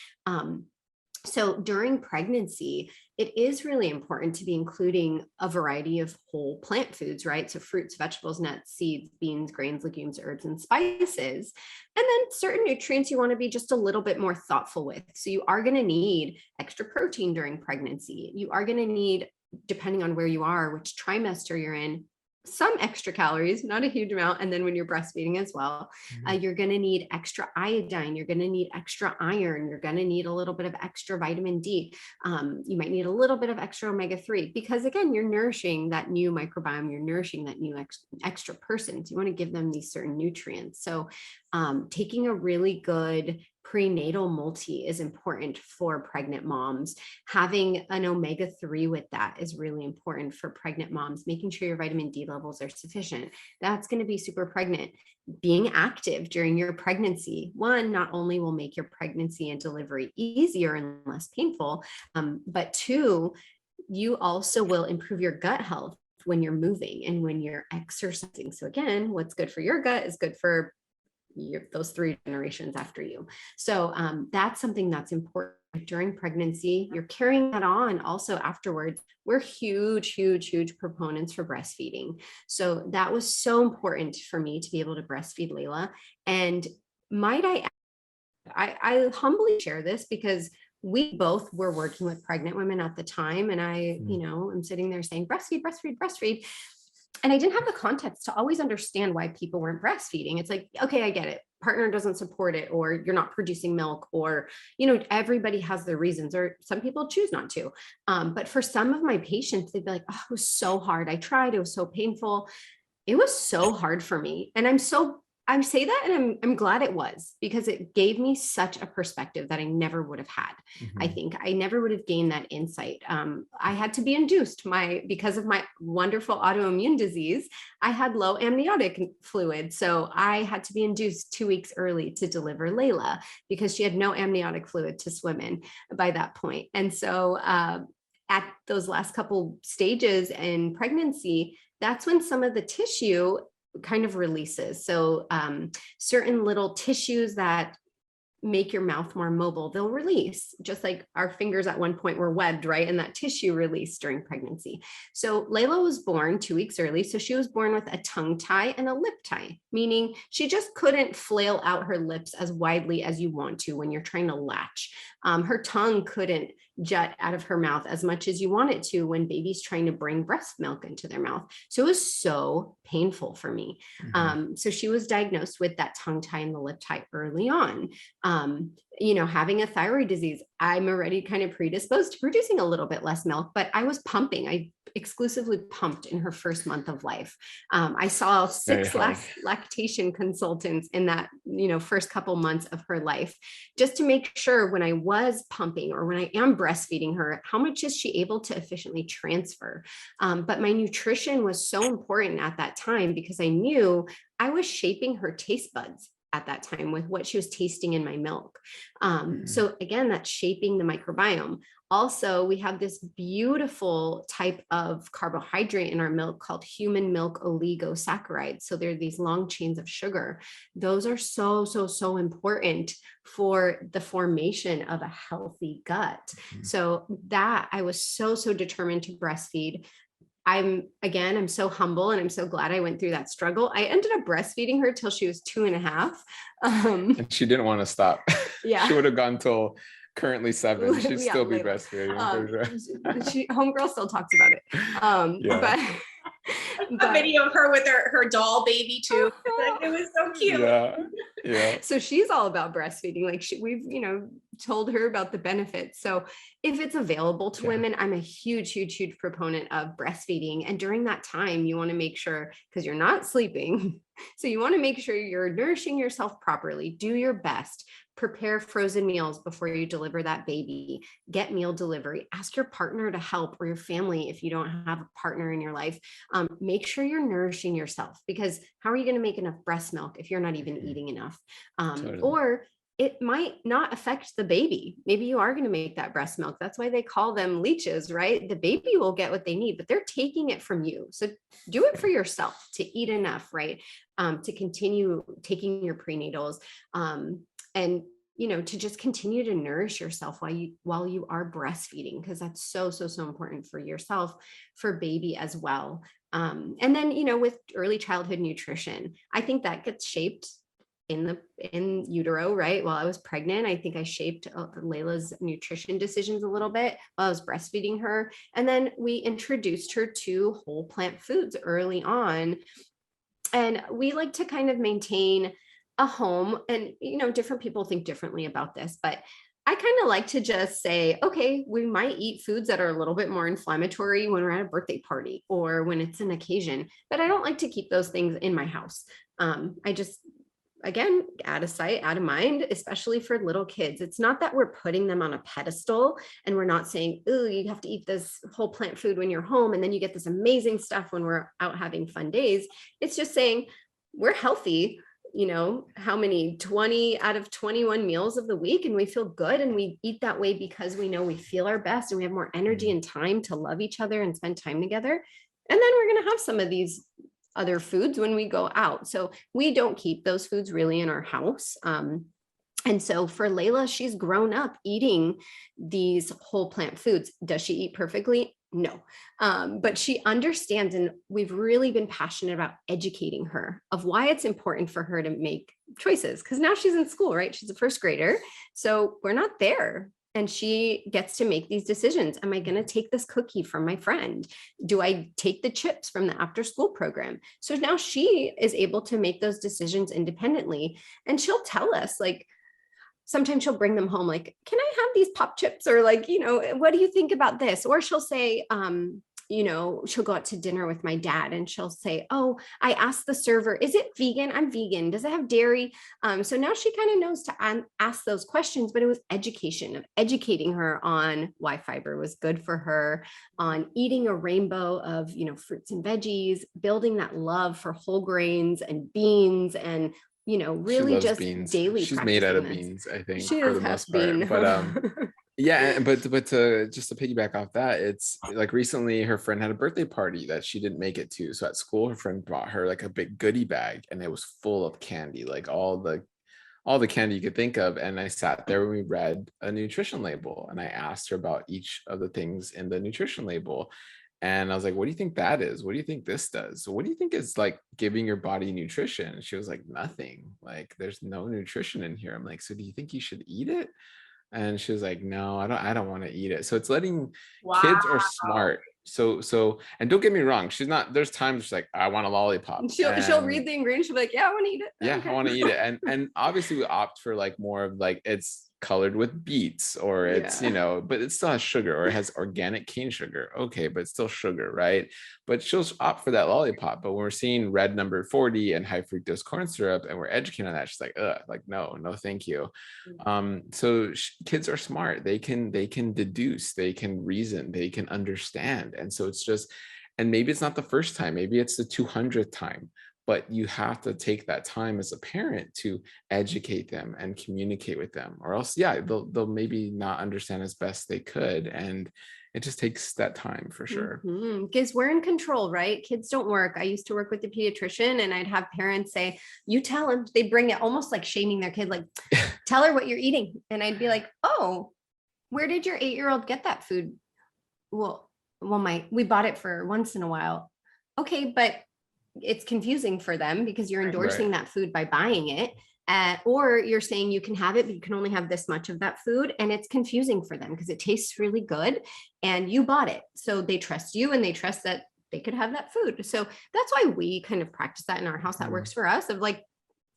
So during pregnancy, it is really important to be including a variety of whole plant foods, right? So fruits, vegetables, nuts, seeds, beans, grains, legumes, herbs, and spices. And then certain nutrients you want to be just a little bit more thoughtful with. So you are going to need extra protein during pregnancy. You are going to need, depending on where you are, which trimester you're in, some extra calories, not a huge amount. And then when you're breastfeeding as well, you're going to need extra iodine. You're going to need extra iron. You're going to need a little bit of extra vitamin D. You might need a little bit of extra omega-3, because again, you're nourishing that new microbiome. You're nourishing that new extra person. So you want to give them these certain nutrients. So taking a really good prenatal multi is important for pregnant moms. Having an omega-3 with that is really important for pregnant moms, making sure your vitamin D levels are sufficient. That's going to be super pregnant. Being active during your pregnancy, one, not only will make your pregnancy and delivery easier and less painful, but 2, you also will improve your gut health. when you're moving and when you're exercising. So again, what's good for your gut is good for those 3 generations after you. So that's something that's important during pregnancy. You're carrying that on also afterwards. We're huge, huge, huge proponents for breastfeeding. So that was so important for me to be able to breastfeed Layla. And might I humbly share this because we both were working with pregnant women at the time. And I, I'm sitting there saying, breastfeed, breastfeed, breastfeed. And I didn't have the context to always understand why people weren't breastfeeding. It's like, okay, I get it. Partner doesn't support it, or you're not producing milk, or, everybody has their reasons, or some people choose not to. But for some of my patients, they'd be like, oh, it was so hard. I tried. It was so painful. It was so hard for me. And I say that and I'm glad it was, because it gave me such a perspective that I never would have had. I think I never would have gained that insight. I had to be induced because of my wonderful autoimmune disease. I had low amniotic fluid. So I had to be induced 2 weeks early to deliver Layla because she had no amniotic fluid to swim in by that point. And so at those last couple stages in pregnancy, that's when some of the tissue kind of releases. So certain little tissues that make your mouth more mobile, they'll release, just like our fingers at one point were webbed, right? And that tissue released during pregnancy. So Layla was born 2 weeks early. So she was born with a tongue tie and a lip tie, meaning she just couldn't flail out her lips as widely as you want to when you're trying to latch. Her tongue couldn't jut out of her mouth as much as you want it to when baby's trying to bring breast milk into their mouth. So it was so painful for me. So she was diagnosed with that tongue tie and the lip tie early on. Having a thyroid disease, I'm already kind of predisposed to producing a little bit less milk, but I was pumping. I exclusively pumped in her first month of life. I saw 6 lactation consultants in that, first couple months of her life, just to make sure when I was pumping or when I am breastfeeding her, how much is she able to efficiently transfer? But my nutrition was so important at that time because I knew I was shaping her taste buds at that time with what she was tasting in my milk. So again, that's shaping the microbiome. Also, we have this beautiful type of carbohydrate in our milk called human milk oligosaccharides. So they're these long chains of sugar. Those are so, so, so important for the formation of a healthy gut. So that I was so, so determined to breastfeed. I'm so humble and I'm so glad I went through that struggle. I ended up breastfeeding her till she was 2.5. And she didn't want to stop. Yeah. She would have gone till currently 7. She'd still be breastfeeding for sure. Homegirl still talks about it. But a video of her with her doll baby too. It was so cute. Yeah. So she's all about breastfeeding. Like we've, told her about the benefits. So if it's available to women, I'm a huge, huge, huge proponent of breastfeeding. And during that time, you want to make sure, because you're not sleeping. So you want to make sure you're nourishing yourself properly. Do your best. Prepare frozen meals before you deliver that baby. Get meal delivery. Ask your partner to help, or your family if you don't have a partner in your life. Make sure you're nourishing yourself, because how are you going to make enough breast milk if you're not even eating enough? Totally. Or it might not affect the baby. Maybe you are going to make that breast milk. That's why they call them leeches, right? The baby will get what they need, but they're taking it from you. So do it for yourself to eat enough, right? To continue taking your prenatals, and to just continue to nourish yourself while you are breastfeeding, because that's so, so, so important for yourself, for baby as well. And then, with early childhood nutrition, I think that gets shaped in utero, right? While I was pregnant, I think I shaped Layla's nutrition decisions a little bit while I was breastfeeding her. And then we introduced her to whole plant foods early on. And we like to kind of maintain a home, and, different people think differently about this, but I kind of like to just say, okay, we might eat foods that are a little bit more inflammatory when we're at a birthday party or when it's an occasion, but I don't like to keep those things in my house. I just, again, out of sight, out of mind, especially for little kids. It's not that we're putting them on a pedestal and we're not saying, oh, you have to eat this whole plant food when you're home, and then you get this amazing stuff when we're out having fun days. It's just saying we're healthy, how many 20 out of 21 meals of the week, and we feel good, and we eat that way because we know we feel our best and we have more energy and time to love each other and spend time together. And then we're going to have some of these other foods when we go out. So we don't keep those foods really in our house. And so for Layla, she's grown up eating these whole plant foods. Does she eat perfectly? No. But she understands, and we've really been passionate about educating her of why it's important for her to make choices. Because now she's in school, right? She's a first grader. So we're not there. And she gets to make these decisions. Am I going to take this cookie from my friend? Do I take the chips from the after school program? So now she is able to make those decisions independently. And she'll tell us, like, sometimes she'll bring them home, like, can I have these pop chips? Or like, what do you think about this? Or she'll say, she'll go out to dinner with my dad and she'll say, oh, I asked the server, is it vegan? I'm vegan. Does it have dairy? So now she kind of knows to ask those questions, but it was educating her on why fiber was good for her, on eating a rainbow of, fruits and veggies, building that love for whole grains and beans, and really just beans. daily. She's made out of beans, I think, she for the most part. But yeah, but to just to piggyback off that, it's like recently her friend had a birthday party that she didn't make it to. So at school, her friend brought her like a big goodie bag, and it was full of candy, like all the candy you could think of. And I sat there when we read a nutrition label, and I asked her about each of the things in the nutrition label. And I was like, what do you think that is? What do you think this does? What do you think is like giving your body nutrition? And she was like, nothing. Like, there's no nutrition in here. I'm like, so do you think you should eat it? And she was like, no, I don't want to eat it. So it's letting kids are smart. So, and don't get me wrong, there's times she's like, I want a lollipop. She'll read the ingredients. She'll be like, yeah, I want to eat it. Yeah, okay. I want to eat it. And obviously we opt for like more of like, it's colored with beets, or it's, but it still has sugar, or it has organic cane sugar. Okay, but it's still sugar, right? But she'll opt for that lollipop. But when we're seeing red number 40 and high fructose corn syrup, and we're educating on that, she's like, no, thank you. So kids are smart. They can deduce, they can reason, they can understand. And so it's just, and maybe it's not the first time, maybe it's the 200th time, but you have to take that time as a parent to educate them and communicate with them, or else, they'll maybe not understand as best they could. And it just takes that time for sure. Because we're in control, right? Kids don't work. I used to work with the pediatrician, and I'd have parents say, you tell them. They bring it almost like shaming their kid, like, tell her what you're eating. And I'd be like, oh, where did your 8-year-old get that food? Well, we bought it for once in a while. Okay, but it's confusing for them because you're endorsing that food by buying it. Or you're saying you can have it, but you can only have this much of that food. And it's confusing for them because it tastes really good and you bought it. So they trust you, and they trust that they could have that food. So that's why we kind of practice that in our house. That works for us, of like,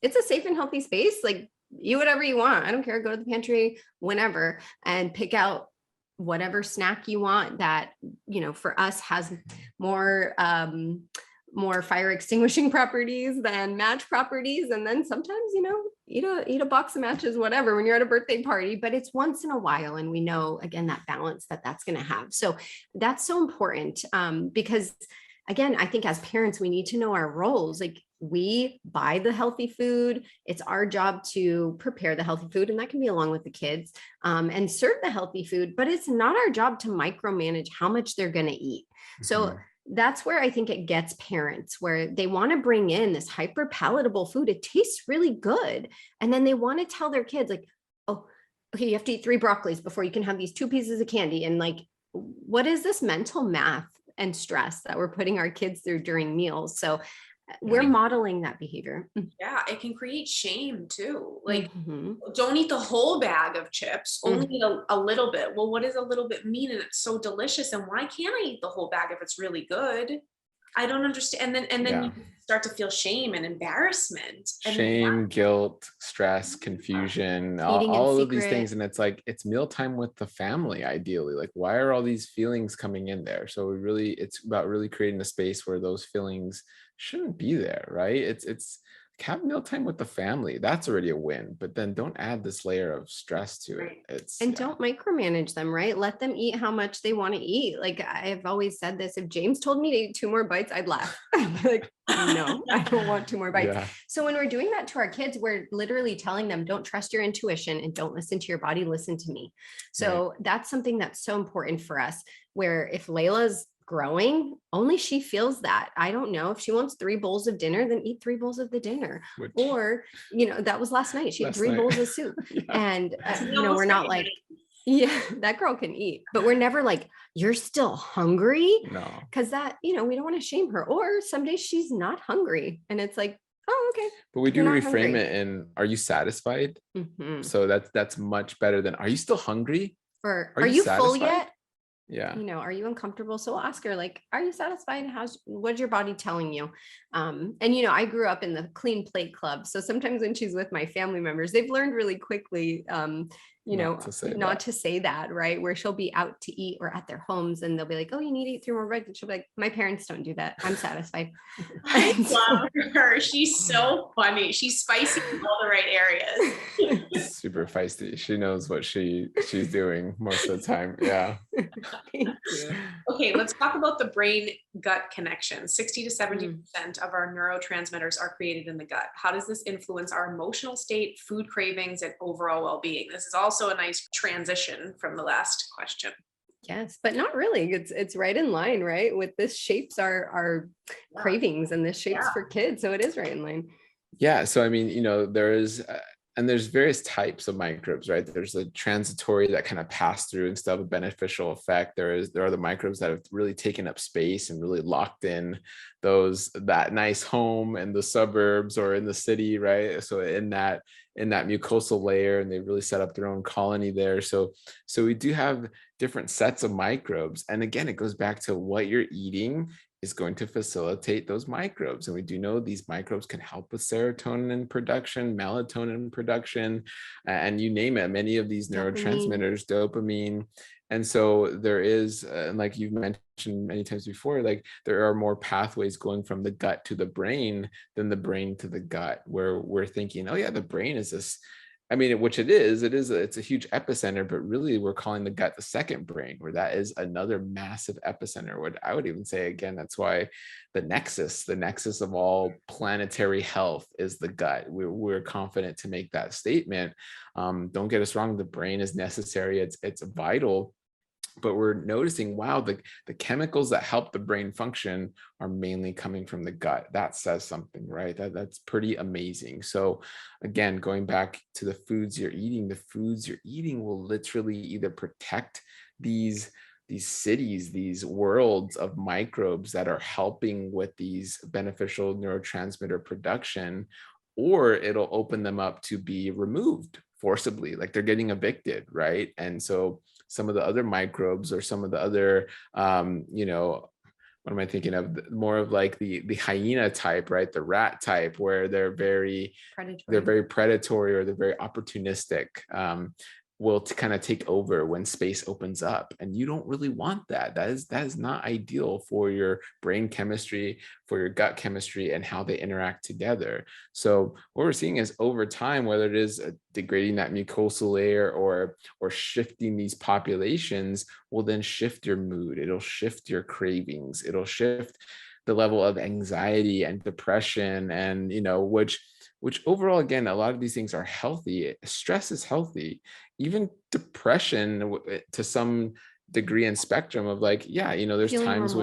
it's a safe and healthy space. Like, eat whatever you want. I don't care. Go to the pantry whenever and pick out whatever snack you want that, for us has more fire extinguishing properties than match properties. And then sometimes, eat a box of matches, whatever, when you're at a birthday party, but it's once in a while. And we know, again, that balance that's going to have. So that's so important, because again, I think as parents, we need to know our roles. Like, we buy the healthy food. It's our job to prepare the healthy food, and that can be along with the kids, and serve the healthy food, but it's not our job to micromanage how much they're going to eat. So that's where I think it gets parents, where they want to bring in this hyper palatable food. It tastes really good. And then they want to tell their kids, like, oh, okay, you have to eat 3 broccolis before you can have these 2 pieces of candy. And like, what is this mental math and stress that we're putting our kids through during meals? So we're modeling that behavior. Yeah, it can create shame too. Like, don't eat the whole bag of chips, only eat a little bit. Well, what does a little bit mean? And it's so delicious. And why can't I eat the whole bag if it's really good? I don't understand. And then you start to feel shame and embarrassment. Shame, guilt, stress, confusion, all of these things. And it's like, it's mealtime with the family, ideally. Like, why are all these feelings coming in there? So it's about really creating a space where those feelings shouldn't be there, right? It's have mealtime with the family. That's already a win, but then don't add this layer of stress to it. Don't micromanage them, right? Let them eat how much they want to eat. Like, I've always said this, if James told me to eat 2 more bites, I'd laugh. I'd be like, no, I don't want 2 more bites. So when we're doing that to our kids, we're literally telling them, don't trust your intuition and don't listen to your body, listen to me. So that's something that's so important for us, where if Layla's growing, only she feels that. I don't know if she wants 3 bowls of dinner, then eat 3 bowls of the dinner. Which, Or, that was last night. She had last 3 night. bowls of soup. Yeah. And, we're almost not every like, yeah, that girl can eat, but we're never like, you're still hungry. No. Cause that, we don't want to shame her. Or some days she's not hungry and it's like, oh, okay. But we do You're not reframe hungry. it in, are you satisfied? Mhm. So that's much better than, are you still hungry? Or Are are you you full satisfied? yet? Yeah. Are you uncomfortable? So we'll ask her, like, are you satisfied? What's your body telling you? And I grew up in the clean plate club. So sometimes when she's with my family members, they've learned really quickly, Not to say not that. to say that, right? Where she'll be out to eat or at their homes and they'll be like, oh, you need to eat 3 more breads. And she'll be like, my parents don't do that. I'm satisfied. I love her. She's so funny. She's spicy in all the right areas. Super feisty. She knows what she's doing most of the time. Yeah. Thank you. Okay, let's talk about the brain gut connection. 60 to 70% of our neurotransmitters are created in the gut. How does this influence our emotional state, food cravings, and overall well-being? This is also a nice transition from the last question. Yes, but not really. It's right in line, right? With this shapes our cravings and this shapes for kids. So it is right in line. Yeah. So, I mean, there's various types of microbes, right? There's the transitory that kind of pass through and still have a beneficial effect. There are the microbes that have really taken up space and really locked in that nice home in the suburbs or in the city, right? So in that mucosal layer, and they really set up their own colony there. So we do have different sets of microbes. And again, it goes back to what you're eating is going to facilitate those microbes. And we do know these microbes can help with serotonin production, melatonin production, and you name it, many of these neurotransmitters, dopamine. And so there is, like you've mentioned many times before, like there are more pathways going from the gut to the brain than the brain to the gut, where we're thinking, oh yeah, the brain is this, which it's a huge epicenter, but really we're calling the gut the second brain, where that is another massive epicenter. What I would even say, again, that's why the nexus of all planetary health is the gut. We're confident to make that statement. Don't get us wrong, the brain is necessary. It's vital. But we're noticing, wow, the chemicals that help the brain function are mainly coming from the gut. That says something, right? That's pretty amazing. So again, going back to the foods you're eating will literally either protect these cities, these worlds of microbes that are helping with these beneficial neurotransmitter production, or it'll open them up to be removed forcibly, like they're getting evicted, right? And so some of the other microbes or some of the other, what am I thinking of? More of like the hyena type, right? The rat type, where they're very predatory or they're very opportunistic. Will kind of take over when space opens up, and you don't really want that. That is not ideal for your brain chemistry, for your gut chemistry, and how they interact together. So what we're seeing is over time, whether it is degrading that mucosal layer or shifting these populations, will then shift your mood. It'll shift your cravings. It'll shift the level of anxiety and depression, and which overall, again, a lot of these things are healthy. Stress is healthy. Even depression to some degree and spectrum of like, there's Feeling times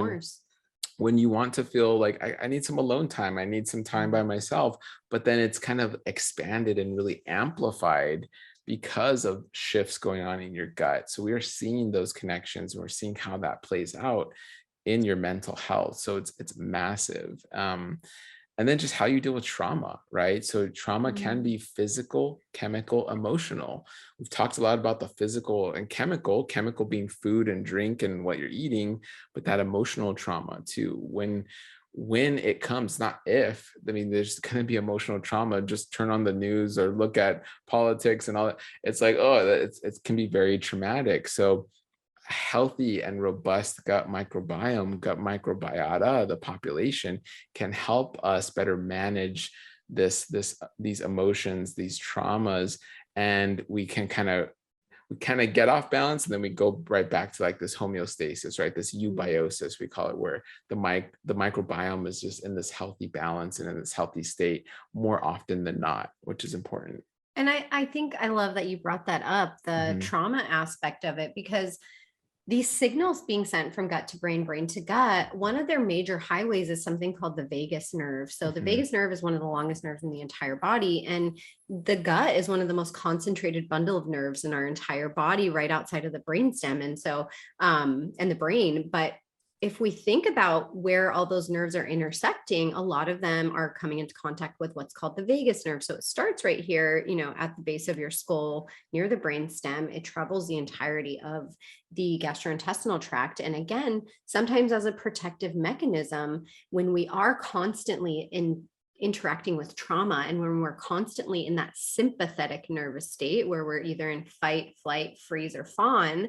when you want to feel like I need some alone time. I need some time by myself, but then it's kind of expanded and really amplified because of shifts going on in your gut. So we are seeing those connections, and we're seeing how that plays out in your mental health. So it's massive. And then just how you deal with trauma, right? So trauma can be physical, chemical, emotional. We've talked a lot about the physical and chemical being food and drink and what you're eating, but that emotional trauma too. When it comes, not if, there's going to be emotional trauma. Just turn on the news or look at politics and all that. It's like, it can be very traumatic. So healthy and robust gut microbiome, gut microbiota, the population, can help us better manage these emotions, these traumas, and we can kind of get off balance, and then we go right back to like this homeostasis, right? This eubiosis, we call it, where the microbiome is just in this healthy balance and in this healthy state more often than not, which is important. And I think I love that you brought that up, the trauma aspect of it, because these signals being sent from gut to brain, brain to gut, one of their major highways is something called the vagus nerve. So the vagus nerve is one of the longest nerves in the entire body. And the gut is one of the most concentrated bundle of nerves in our entire body, right outside of the brainstem. And so, and the brain. But if we think about where all those nerves are intersecting, a lot of them are coming into contact with what's called the vagus nerve. So it starts right here, at the base of your skull near the brainstem. It travels the entirety of the gastrointestinal tract. And again, sometimes as a protective mechanism, when we are constantly interacting with trauma, and when we're constantly in that sympathetic nervous state where we're either in fight, flight, freeze, or fawn,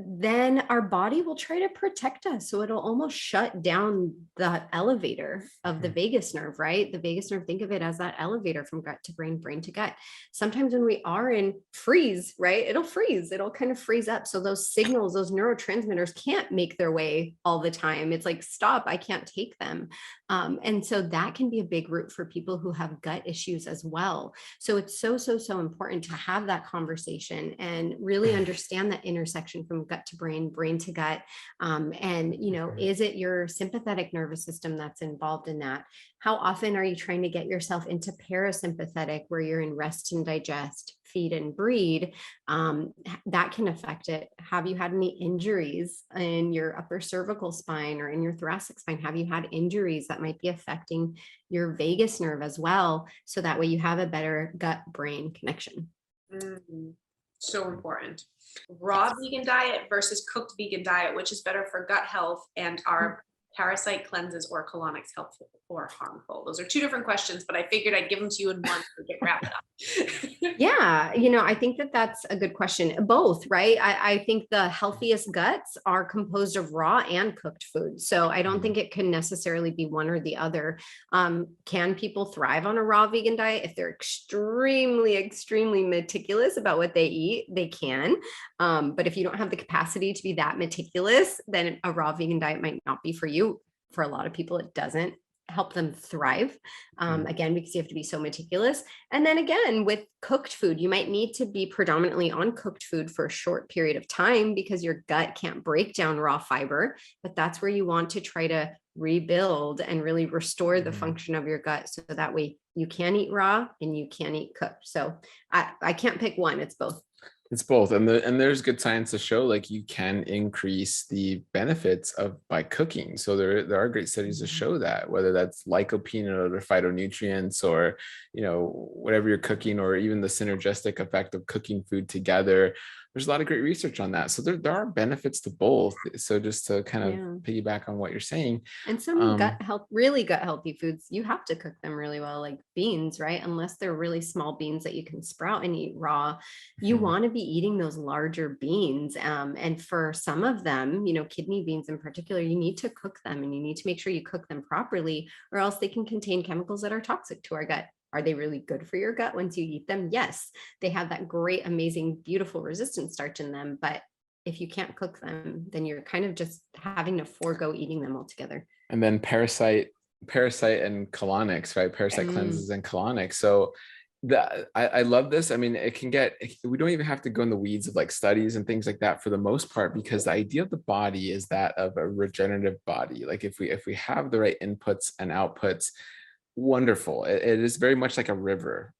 then our body will try to protect us. So it'll almost shut down the elevator of the vagus nerve, right? The vagus nerve, think of it as that elevator from gut to brain, brain to gut. Sometimes when we are in freeze, right, it'll freeze, it'll kind of freeze up. So those signals, those neurotransmitters can't make their way all the time. It's like, stop, I can't take them. And so that can be a big root for people who have gut issues as well. So it's so important to have that conversation and really understand that intersection from gut to brain, brain to gut. And, is it your sympathetic nervous system that's involved in that? How often are you trying to get yourself into parasympathetic, where you're in rest and digest, feed and breed? That can affect it. Have you had any injuries in your upper cervical spine or in your thoracic spine? Have you had injuries that might be affecting your vagus nerve as well? So that way you have a better gut brain connection. So important. Raw vegan diet versus cooked vegan diet, which is better for gut health, and are parasite cleanses or colonics helpful or harmful? Those are two different questions, but I figured I'd give them to you in one to get wrapped up. Yeah, I think that that's a good question. Both, right? I think the healthiest guts are composed of raw and cooked food. So I don't think it can necessarily be one or the other. Can people thrive on a raw vegan diet if they're extremely meticulous about what they eat? They can. But if you don't have the capacity to be that meticulous, then a raw vegan diet might not be for you. For a lot of people, it doesn't help them thrive. Again, because you have to be so meticulous. And then again, with cooked food, you might need to be predominantly on cooked food for a short period of time because your gut can't break down raw fiber, but that's where you want to try to rebuild and really restore the function of your gut. So that way you can eat raw and you can eat cooked. So I can't pick one, it's both. It's both. And there's good science to show like you can increase the benefits by cooking. So there are great studies to show that, whether that's lycopene or other phytonutrients or, whatever you're cooking, or even the synergistic effect of cooking food together. There's a lot of great research on that. So there are benefits to both. So just to kind of piggyback on what you're saying. And some really gut healthy foods, you have to cook them really well, like beans, right? Unless they're really small beans that you can sprout and eat raw, you want to be eating those larger beans. And for some of them, kidney beans in particular, you need to cook them, and you need to make sure you cook them properly, or else they can contain chemicals that are toxic to our gut. Are they really good for your gut once you eat them? Yes, they have that great, amazing, beautiful resistant starch in them. But if you can't cook them, then you're kind of just having to forego eating them altogether. And then parasite and colonics, right? Parasite cleanses and colonics. So I love this. I mean, we don't even have to go in the weeds of like studies and things like that for the most part, because the idea of the body is that of a regenerative body. Like if we have the right inputs and outputs, wonderful. It is very much like a river.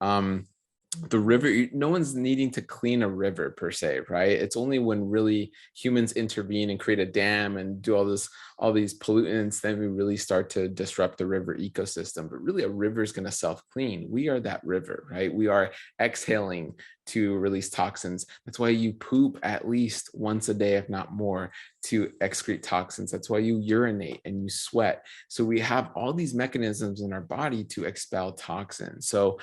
The river, no one's needing to clean a river per se, right? It's only when really humans intervene and create a dam and do all these pollutants, then we really start to disrupt the river ecosystem. But really, a river is going to self-clean. We are that river, right? We are exhaling to release toxins. That's why you poop at least once a day, if not more, to excrete toxins. That's why you urinate and you sweat. So we have all these mechanisms in our body to expel toxins. So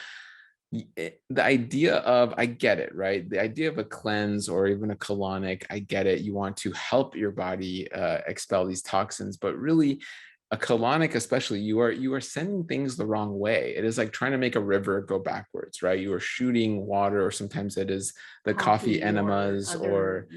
the idea of, I get it, right? The idea of a cleanse or even a colonic, I get it. You want to help your body expel these toxins, but really a colonic, especially, you are sending things the wrong way. It is like trying to make a river go backwards, right? You are shooting water, or sometimes it is the coffee enemas or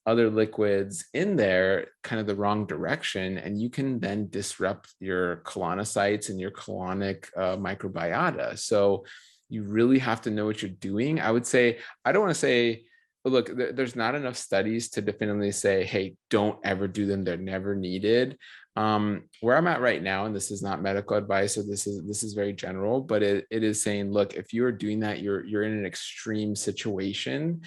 other liquids in there, kind of the wrong direction. And you can then disrupt your colonocytes and your colonic microbiota. So you really have to know what you're doing. I would say, I don't want to say But look, there's not enough studies to definitively say, hey, don't ever do them. They're never needed. Where I'm at right now, and this is not medical advice, so this is very general, but it is saying, look, if you're doing that, you're in an extreme situation,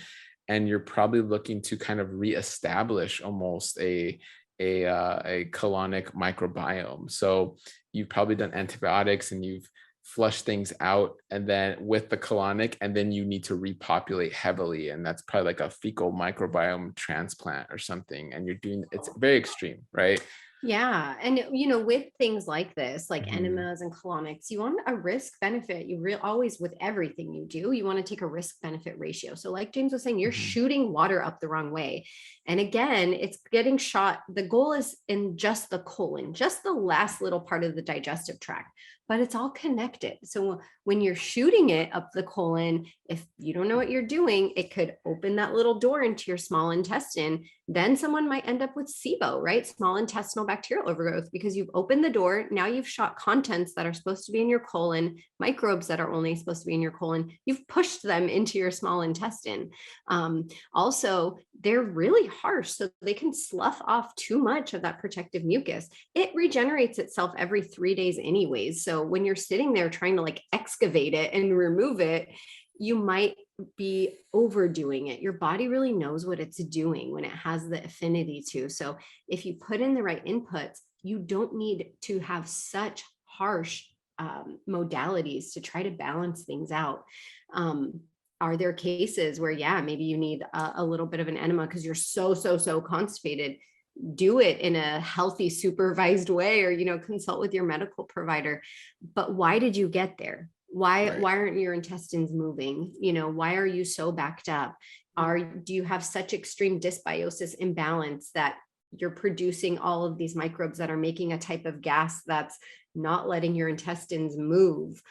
and you're probably looking to kind of reestablish almost a colonic microbiome. So you've probably done antibiotics and you've flushed things out, and then with the colonic, and then you need to repopulate heavily, and that's probably like a fecal microbiome transplant or something, and you're doing, it's very extreme, right? Yeah. And, with things like this, like Mhm. enemas and colonics, you want a risk benefit. Always with everything you do, you want to take a risk benefit ratio. So, like James was saying, you're Mhm. shooting water up the wrong way. And again, it's getting shot. The goal is in just the colon, just the last little part of the digestive tract, but it's all connected. So, when you're shooting it up the colon, if you don't know what you're doing, it could open that little door into your small intestine. Then someone might end up with SIBO, right? Small intestinal bacterial overgrowth, because you've opened the door. Now you've shot contents that are supposed to be in your colon, microbes that are only supposed to be in your colon. You've pushed them into your small intestine. Also, they're really harsh, so they can slough off too much of that protective mucus. It regenerates itself every 3 days anyways. So when you're sitting there trying to like excavate it and remove it, you might be overdoing it. Your body really knows what it's doing when it has the affinity to. So if you put in the right inputs, you don't need to have such harsh modalities to try to balance things out. Are there cases where, yeah, maybe you need a little bit of an enema because you're so constipated? Do it in a healthy, supervised way, or consult with your medical provider. But why did you get there? why Right. why aren't your intestines moving? Why are you so backed up? Do you have such extreme dysbiosis imbalance that you're producing all of these microbes that are making a type of gas that's not letting your intestines move?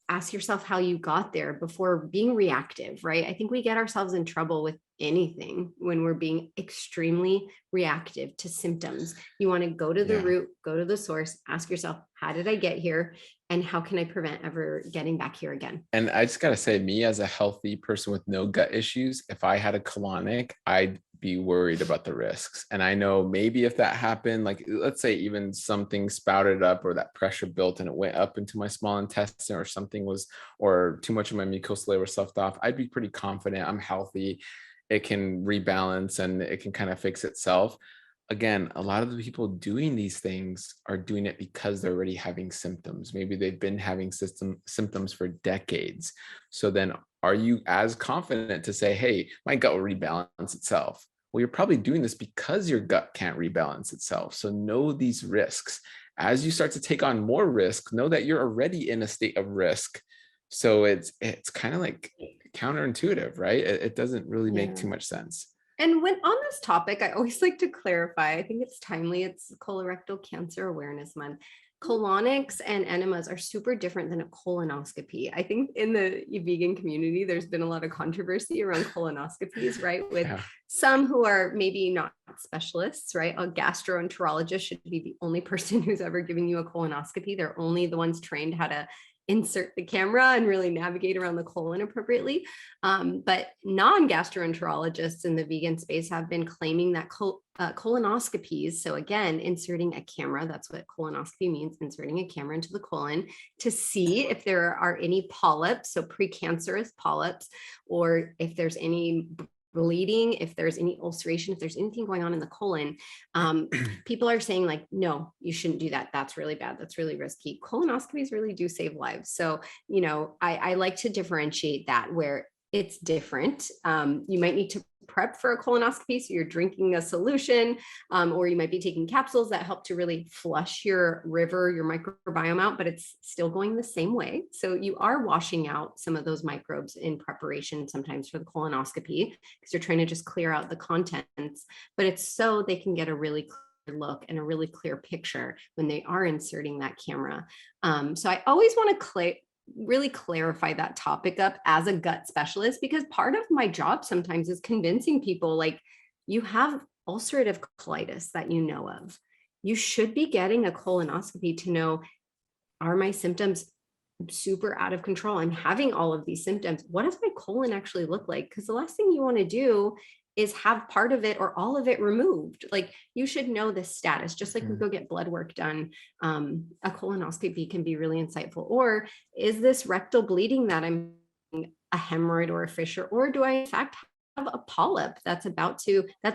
Ask yourself how you got there before being reactive, right? I think we get ourselves in trouble with anything when we're being extremely reactive to symptoms. You want to go to the Yeah. root, go to the source, ask yourself, how did I get here? And how can I prevent ever getting back here again? And I just gotta say, me as a healthy person with no gut issues, if I had a colonic, I'd be worried about the risks. And I know maybe if that happened, like let's say even something spouted up or that pressure built and it went up into my small intestine or something was, or too much of my mucosal layer was stuffed off, I'd be pretty confident I'm healthy. It can rebalance and it can kind of fix itself. Again, a lot of the people doing these things are doing it because they're already having symptoms. Maybe they've been having symptoms for decades. So then are you as confident to say, hey, my gut will rebalance itself? Well, you're probably doing this because your gut can't rebalance itself. So know these risks. As you start to take on more risk, know that you're already in a state of risk. So it's kind of like counterintuitive, right? It doesn't really make Yeah. too much sense. And when on this topic, I always like to clarify, I think it's timely, it's Colorectal Cancer Awareness Month. Colonics and enemas are super different than a colonoscopy. I think in the vegan community, there's been a lot of controversy around colonoscopies, right? With Yeah. some who are maybe not specialists, right? A gastroenterologist should be the only person who's ever giving you a colonoscopy. They're only the ones trained how to insert the camera and really navigate around the colon appropriately. But non-gastroenterologists in the vegan space have been claiming that colonoscopies, so again, inserting a camera, that's what colonoscopy means, inserting a camera into the colon to see if there are any polyps, so precancerous polyps, or if there's any bleeding, if there's any ulceration, if there's anything going on in the colon. People are saying like, no, you shouldn't do that. That's really bad. That's really risky. Colonoscopies really do save lives. So, I like to differentiate that where it's different. You might need to prep for a colonoscopy. So you're drinking a solution, or you might be taking capsules that help to really flush your microbiome out, but it's still going the same way. So you are washing out some of those microbes in preparation sometimes for the colonoscopy because you're trying to just clear out the contents, but it's so they can get a really clear look and a really clear picture when they are inserting that camera. So I always want to really clarify that topic up as a gut specialist, because part of my job sometimes is convincing people like, you have ulcerative colitis that you know of. You should be getting a colonoscopy to know, are my symptoms super out of control. I'm having all of these symptoms. What does my colon actually look like? Because the last thing you want to do is have part of it or all of it removed. Like, you should know this status, just like we go get blood work done. A colonoscopy can be really insightful. Or is this rectal bleeding that I'm a hemorrhoid or a fissure, or do I in fact have a polyp that's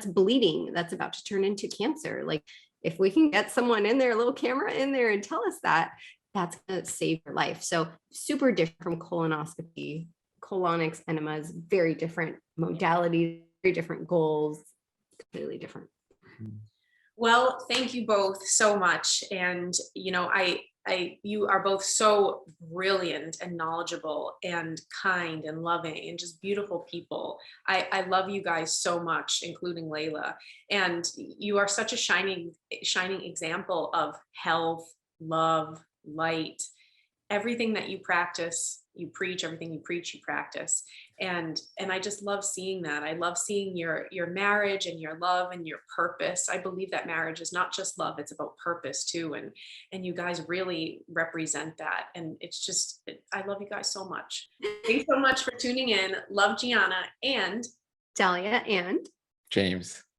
bleeding, that's about to turn into cancer? Like, if we can get someone in there, a little camera in there, and tell us that, that's going to save your life. So super different from colonoscopy. Colonics, enemas, very different modalities, very different goals, completely different. Well, thank you both so much. And, you are both so brilliant and knowledgeable and kind and loving and just beautiful people. I love you guys so much, including Layla. And you are such a shining example of health, love, light, everything that you practice, you preach, everything you preach, you practice. And I just love seeing that. I love seeing your marriage and your love and your purpose. I believe that marriage is not just love, it's about purpose too. And you guys really represent that. And it's just, I love you guys so much. Thanks so much for tuning in. Love, Gianna and Dahlia and James.